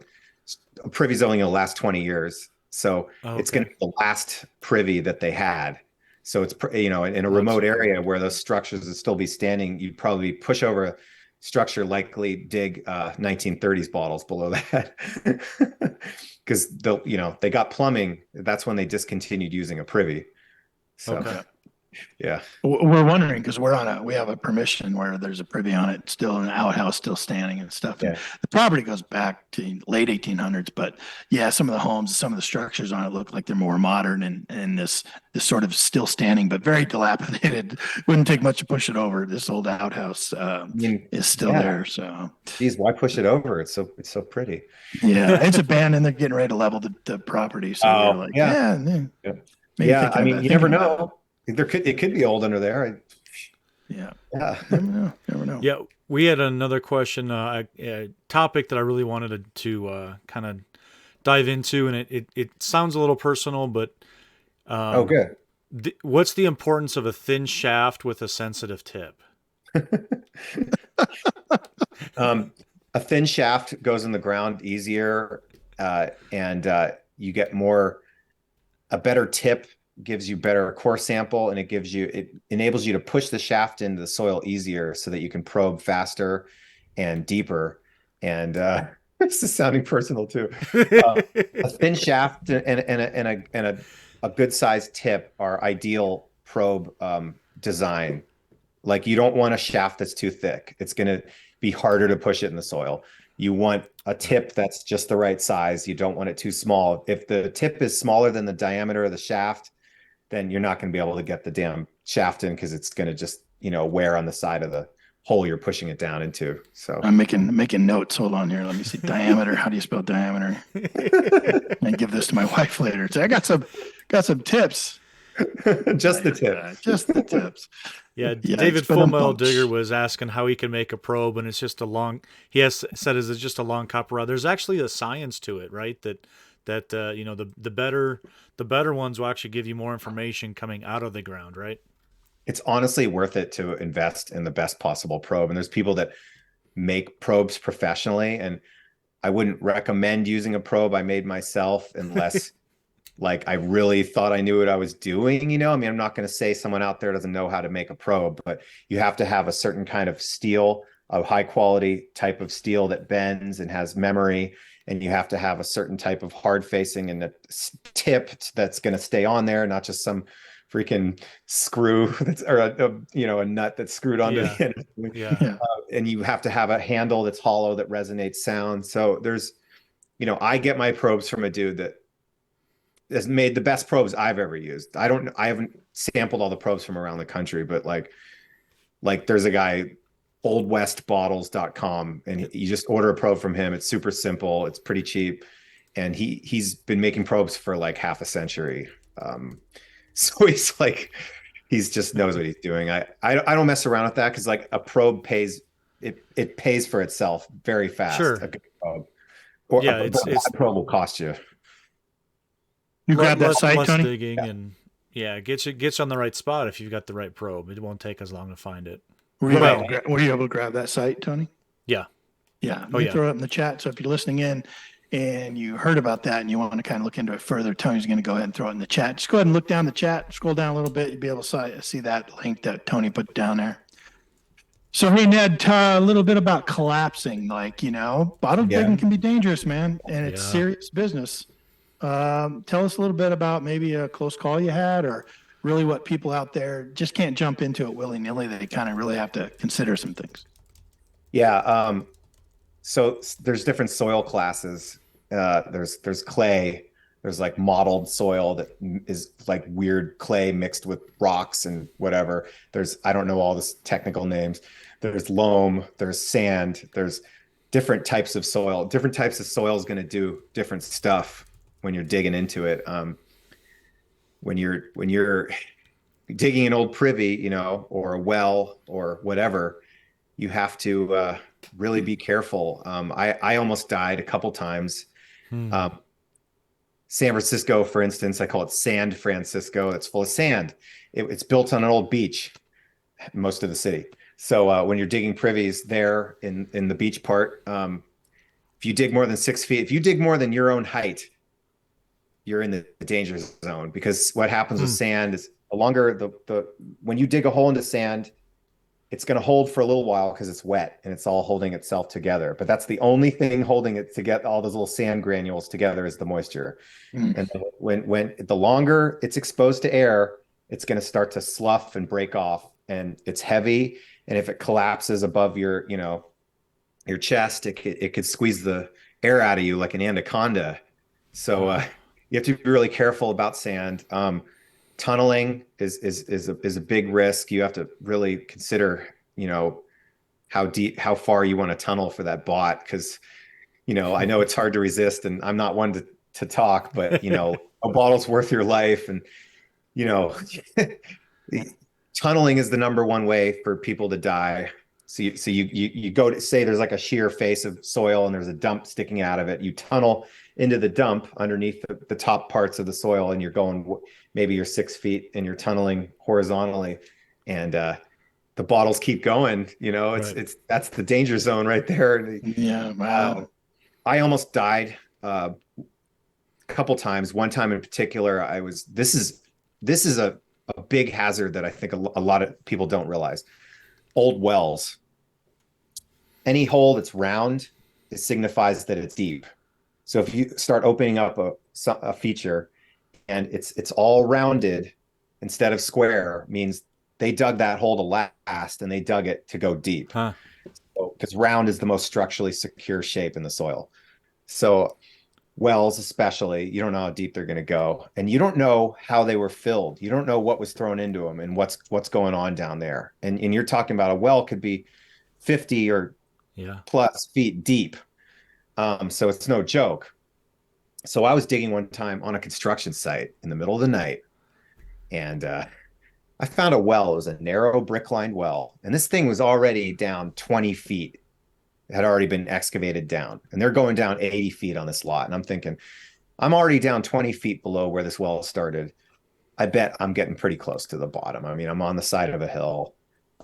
privy's only going to last 20 years. So it's going to be the last privy that they had. So it's, in a remote area where those structures would still be standing, you'd probably push over a structure, likely dig 1930s bottles below that. Because they got plumbing. That's when they discontinued using a privy. So yeah. We're wondering because we have a permission where there's a privy on it, still an outhouse still standing and stuff. And the property goes back to late 1800s, but yeah, some of the homes, some of the structures on it look like they're more modern and this sort of still standing, but very dilapidated. Wouldn't take much to push it over. This old outhouse is still there. So, geez, why push it over? It's so pretty. Yeah, it's abandoned. They're getting ready to level the property. So we're like, I mean, you never know. It could be old under there. Never know. Yeah, we had another question, a topic that I really wanted to kind of dive into, and it sounds a little personal, but good. What's the importance of a thin shaft with a sensitive tip? A thin shaft goes in the ground easier, and you get a better tip. Gives you better core sample, and it enables you to push the shaft into the soil easier so that you can probe faster and deeper. And this is sounding personal too. A thin shaft and a good sized tip are ideal probe design. Like you don't want a shaft that's too thick. It's going to be harder to push it in the soil. You want a tip that's just the right size. You don't want it too small. If the tip is smaller than the diameter of the shaft, then you're not going to be able to get the damn shaft in because it's going to just, wear on the side of the hole you're pushing it down into. So I'm making notes. Hold on here. Let me see. Diameter. How do you spell diameter? And give this to my wife later. Say, I got some tips. Just the tips. Just the tips. Yeah, David Full Metal Digger was asking how he can make a probe, and it's just said it's just a long copper rod. There's actually a science to it, right? That the better ones will actually give you more information coming out of the ground, right? It's honestly worth it to invest in the best possible probe. And there's people that make probes professionally, and I wouldn't recommend using a probe I made myself unless like I really thought I knew what I was doing. I mean, I'm not going to say someone out there doesn't know how to make a probe, but you have to have a certain kind of steel, a high quality type of steel that bends and has memory. And you have to have a certain type of hard facing and a tip that's going to stay on there, not just some freaking screw or a nut that's screwed onto the end. And you have to have a handle that's hollow that resonates sound. So there's, I get my probes from a dude that has made the best probes I've ever used. I haven't sampled all the probes from around the country, but like there's a guy, oldwestbottles.com, and you just order a probe from him. It's super simple. It's pretty cheap. And he's been making probes for like half a century. So he's just knows what he's doing. I don't mess around with that because like a probe pays for itself very fast. Sure. A good probe. Or a probe will cost you. You grab that site, less Tony? digging and gets you on the right spot if you've got the right probe. It won't take as long to find it. Were you able to grab that site, Tony? Yeah. Yeah. Let me throw it in the chat. So if you're listening in and you heard about that and you want to kind of look into it further, Tony's going to go ahead and throw it in the chat. Just go ahead and look down the chat, scroll down a little bit. You'll be able to see that link that Tony put down there. So, hey, Ned, a little bit about collapsing. Bottle digging can be dangerous, man, and it's serious business. Tell us a little bit about maybe a close call you had, or really what people out there just can't jump into it willy-nilly. They kind of really have to consider some things. Yeah. So there's different soil classes. There's clay. There's like mottled soil that is like weird clay mixed with rocks and whatever. I don't know all the technical names. There's loam, there's sand, there's different types of soil. Different types of soil is going to do different stuff when you're digging into it. When you're digging an old privy, or a well or whatever, you have to really be careful. I almost died a couple times. Hmm. Um, San Francisco, for instance, I call it Sand Francisco. It's full of sand. It's built on an old beach, most of the city. So when you're digging privies there in the beach part, if you dig more than 6 feet, if you dig more than your own height, you're in the danger zone, because what happens with Hmm. sand is the longer the when you dig a hole into sand, it's going to hold for a little while because it's wet and it's all holding itself together. But that's the only thing holding it to get all those little sand granules together is the moisture. Mm. And when the longer it's exposed to air, it's going to start to slough and break off, and it's heavy. And if it collapses above your chest, it could squeeze the air out of you like an anaconda. So you have to be really careful about sand. Tunneling is a big risk. You have to really consider, how far you want to tunnel for that bot, because I know it's hard to resist, and I'm not one to talk, but a bottle's worth your life, and you know, tunneling is the number one way for people to die. So you go to say there's like a sheer face of soil and there's a dump sticking out of it. You tunnel into the dump underneath the top parts of the soil, and you're going, maybe you're 6 feet and you're tunneling horizontally, and the bottles keep going. Right. It's that's the danger zone right there. Yeah, Uh, wow. I almost died a couple times. One time in particular, this is a big hazard that I think a lot of people don't realize. Old wells. Any hole that's round, it signifies that it's deep. So if you start opening up a feature and it's all rounded instead of square, means they dug that hole to last, and they dug it to go deep. Huh. Because round is the most structurally secure shape in the soil. So wells, especially, you don't know how deep they're going to go, and you don't know how they were filled. You don't know what was thrown into them and what's going on down there. And you're talking about a well could be 50 or Yeah. plus feet deep. So it's no joke. So I was digging one time on a construction site in the middle of the night, and I found a well. It was a narrow brick lined well, and this thing was already down 20 feet. It had already been excavated down, and they're going down 80 feet on this lot. And I'm thinking, I'm already down 20 feet below where this well started. I bet I'm getting pretty close to the bottom. I mean, I'm on the side of a hill.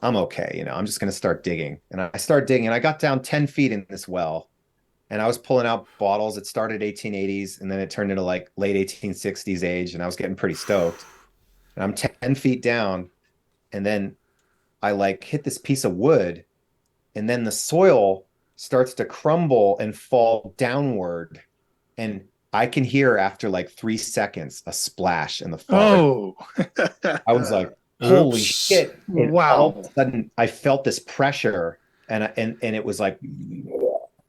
I'm okay. I'm just going to start digging. And I started digging, and I got down 10 feet in this well, and I was pulling out bottles. It started 1880s, and then it turned into like late 1860s age, and I was getting pretty stoked. And I'm 10 feet down, and then I like hit this piece of wood, and then the soil starts to crumble and fall downward. And I can hear after like 3 seconds a splash in the far. Oh, I was like, holy Oops. shit. And all of wow. a sudden I felt this pressure, and it was like,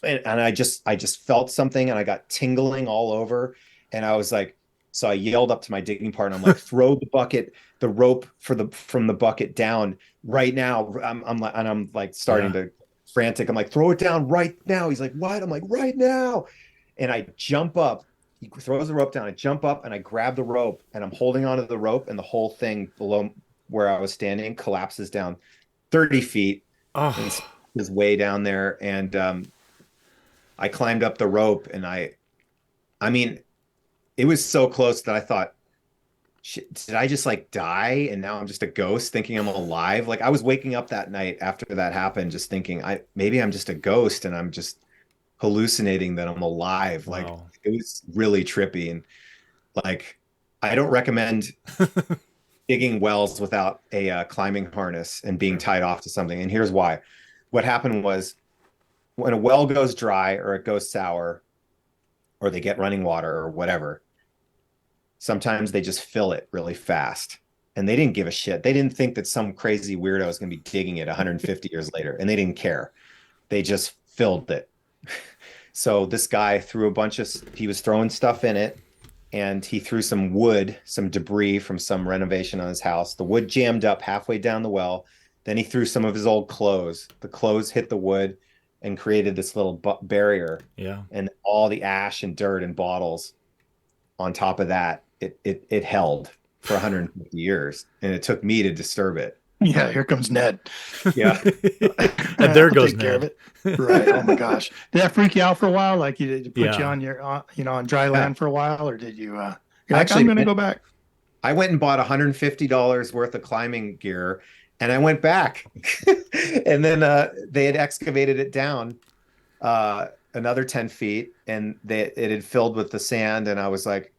and I just felt something, and I got tingling all over. And I was like, so I yelled up to my digging partner. I'm like, throw the rope from the bucket down right now. I'm like starting Yeah. to frantic. I'm like, throw it down right now. He's like, what? I'm like, right now. And I jump up. He throws the rope down. I jump up and I grab the rope, and I'm holding onto the rope, and the whole thing below where I was standing collapses down 30 feet and Oh. is way down there. And I climbed up the rope, and I mean, it was so close that I thought, shit, did I just like die? And now I'm just a ghost thinking I'm alive. Like I was waking up that night after that happened, just thinking maybe I'm just a ghost and I'm just hallucinating that I'm alive. Like Wow. it was really trippy. And like, I don't recommend digging wells without a climbing harness and being tied off to something. And here's why. What happened was, when a well goes dry or it goes sour, or they get running water or whatever, sometimes they just fill it really fast. And they didn't give a shit. They didn't think that some crazy weirdo was going to be digging it 150 years later, and they didn't care. They just filled it. So this guy he was throwing stuff in it, and he threw some wood, some debris from some renovation on his house. The wood jammed up halfway down the well. Then he threw some of his old clothes. The clothes hit the wood and created this little barrier. Yeah. And all the ash and dirt and bottles on top of that, it held. for 150 years, and it took me to disturb it. Yeah, here comes Ned. Yeah. And there I'll goes take care of Ned. it. Right. Oh my gosh. Did that freak you out for a while? Like you did put you Yeah. on your, on dry land for a while, or did you? You're like, Actually, I'm going to go back. I went and bought $150 worth of climbing gear, and I went back. And then they had excavated it down another 10 feet, and it had filled with the sand. And I was like,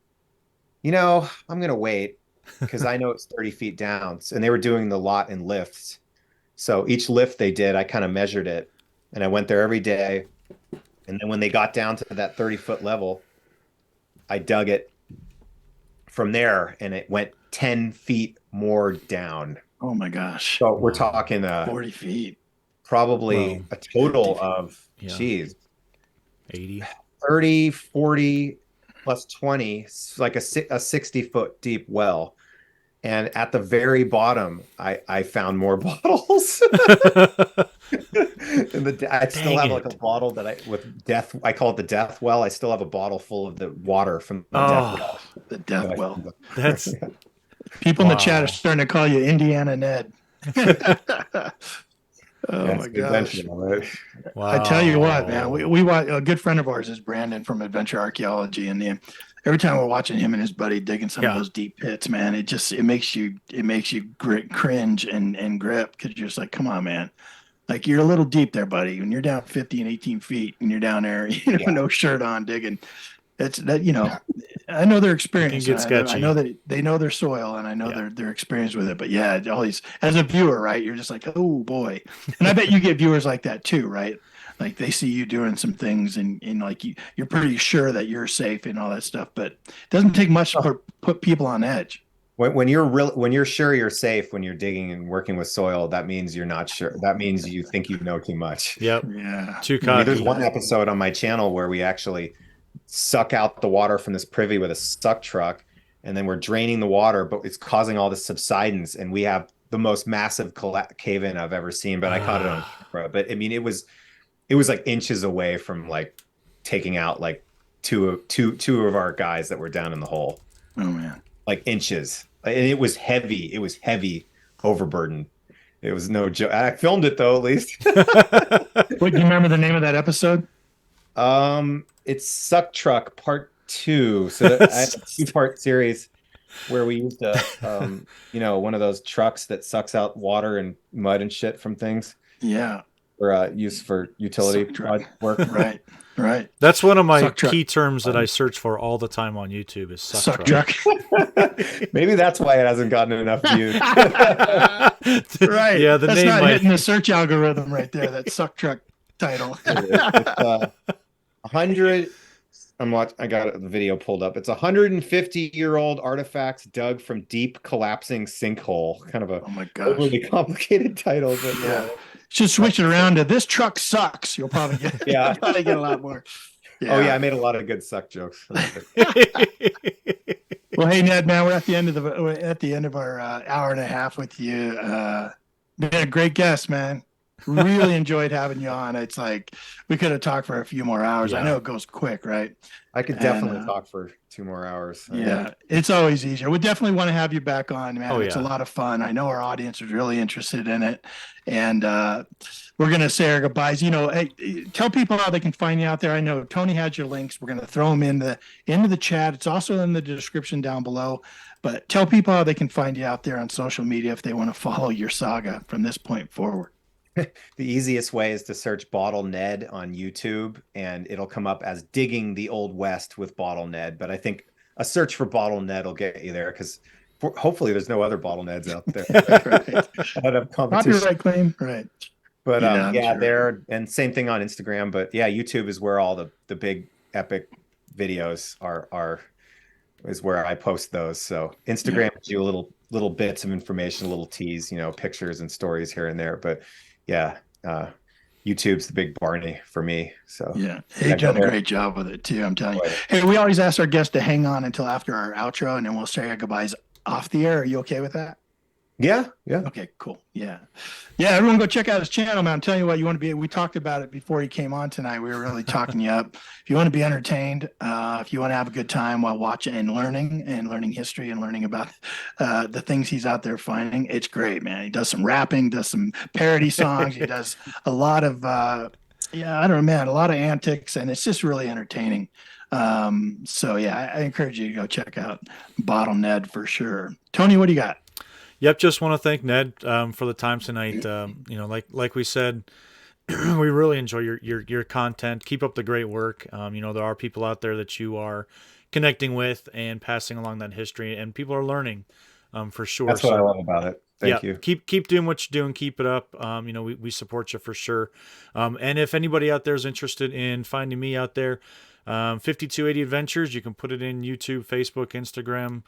I'm going to wait because I know it's 30 feet down. And they were doing the lot in lifts. So each lift they did, I kind of measured it, and I went there every day. And then when they got down to that 30-foot level, I dug it from there, and it went 10 feet more down. Oh my gosh. So we're talking 40 feet. probably a total of, geez, 80. 30, 40 plus 20, it's like a 60-foot deep well. And at the very bottom, I found more bottles. And I still have like a bottle that I call it the death well. I still have a bottle full of the water from the death well. The death well. That's people in the chat are starting to call you Indiana Ned. Oh my gosh. wow. I tell you what, man, we watch, a good friend of ours is Brandon from Adventure Archaeology, and every time we're watching him and his buddy digging some of those deep pits, man, it makes you cringe and grip, because you're just like, come on, man. Like, you're a little deep there, buddy. When you're down 50 and 18 feet and you're down there, no shirt on digging. It's that, I know their experience. I know that they know their soil, and I know their experience with it. But yeah, all these, as a viewer, right? You're just like, oh boy. And I bet you get viewers like that too, right? Like, they see you doing some things, and like you're pretty sure that you're safe and all that stuff. But it doesn't take much to put people on edge. When you're sure you're safe when you're digging and working with soil, that means you're not sure. That means you think you know too much. Yep. Yeah. Too cocky. There's one episode on my channel where we actually suck out the water from this privy with a suck truck, and then we're draining the water, but it's causing all this subsidence, and we have the most massive cave-in I've ever seen. But I caught it on camera. But I mean, it was like inches away from like taking out like two of our guys that were down in the hole. Oh man. Like inches. And it was heavy overburden. It was no joke. I filmed it though, at least. What, do you remember the name of that episode? It's Suck Truck Part 2. So I had a 2-part series where we used one of those trucks that sucks out water and mud and shit from things. Yeah. For use for utility work. Right. That's one of my key terms that I search for all the time on YouTube is suck truck. Maybe that's why it hasn't gotten enough views. Right. Yeah, the that's name not hitting the search algorithm right there. That suck truck title. It's 100. I got the video pulled up. It's 150-year-old artifacts dug from deep collapsing sinkhole. Kind of a really complicated title, but yeah. Should switch it around to "This truck sucks." You'll probably get probably get a lot more. Yeah. Oh yeah, I made a lot of good suck jokes. Well, hey Ned, man, we're at the end of our hour and a half with you. Been a great guest, man. Really enjoyed having you on. It's like we could have talked for a few more hours. I know it goes quick, right? I could definitely talk for 2 more hours. Yeah, it's always easier. We definitely want to have you back on, man. It's a lot of fun. I know our audience is really interested in it, and we're gonna say our goodbyes. Hey, tell people how they can find you out there. I know Tony has your links. We're gonna throw them into the chat. It's also in the description down below. But tell people how they can find you out there on social media if they want to follow your saga from this point forward. The easiest way is to search Bottle Ned on YouTube, and it'll come up as Digging the Old West with Bottle Ned. But I think a search for Bottle Ned will get you there, because hopefully there's no other Bottle Neds out there. Right? Out of competition. Copyright claim, right? But there, and same thing on Instagram. But yeah, YouTube is where all the big epic videos is where I post those. So Instagram gives you little bits of information, a little tease, pictures and stories here and there. But yeah, YouTube's the big Barney for me. So yeah, you've done a great job with it too. I'm telling you. Hey, we always ask our guests to hang on until after our outro, and then we'll say our goodbyes off the air. Are you okay with that? Yeah, yeah. Okay, cool. Yeah. Yeah, everyone go check out his channel, man. I'm telling you what, you want to be, we talked about it before he came on tonight. We were really talking you up. If you want to be entertained, if you want to have a good time while watching and learning history and learning about the things he's out there finding, it's great, man. He does some rapping, does some parody songs. He does a lot of, yeah, I don't know, man, a lot of antics, and it's just really entertaining. So yeah, I encourage you to go check out Bottle Ned for sure. Tony, what do you got? Yep, just want to thank Ned for the time tonight. You know, like we said, we really enjoy your content. Keep up the great work. You know, there are people out there that you are connecting with and passing along that history, and people are learning for sure. That's what I love about it. Thank you. Keep doing what you're doing. Keep it up. You know, we support you for sure. And if anybody out there is interested in finding me out there, 5280 Adventures, you can put it in YouTube, Facebook, Instagram,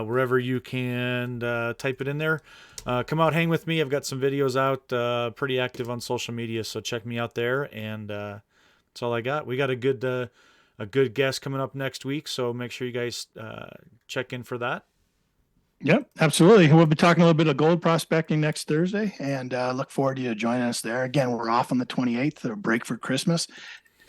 wherever you can type it in there. Come out, hang with me. I've got some videos out, pretty active on social media, so check me out there. And that's all I got. We got a good guest coming up next week, so make sure you guys check in for that. Yep, absolutely. We'll be talking a little bit of gold prospecting next Thursday, and look forward to you joining us there. Again, we're off on the 28th, a break for Christmas,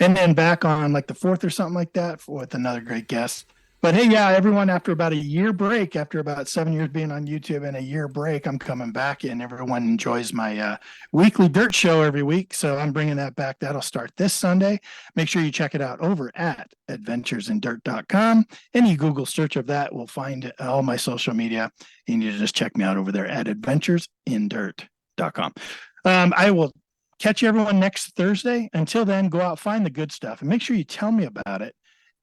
and then back on like the 4th or something like that with another great guest. But hey, yeah, everyone, after about a year break, after about 7 years being on YouTube and a year break, I'm coming back, and everyone enjoys my weekly dirt show every week. So I'm bringing that back. That'll start this Sunday. Make sure you check it out over at adventuresindirt.com. Any Google search of that will find all my social media. You need to just check me out over there at adventuresindirt.com. I will catch everyone next Thursday. Until then, go out, find the good stuff, and make sure you tell me about it.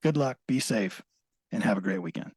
Good luck, be safe, and have a great weekend.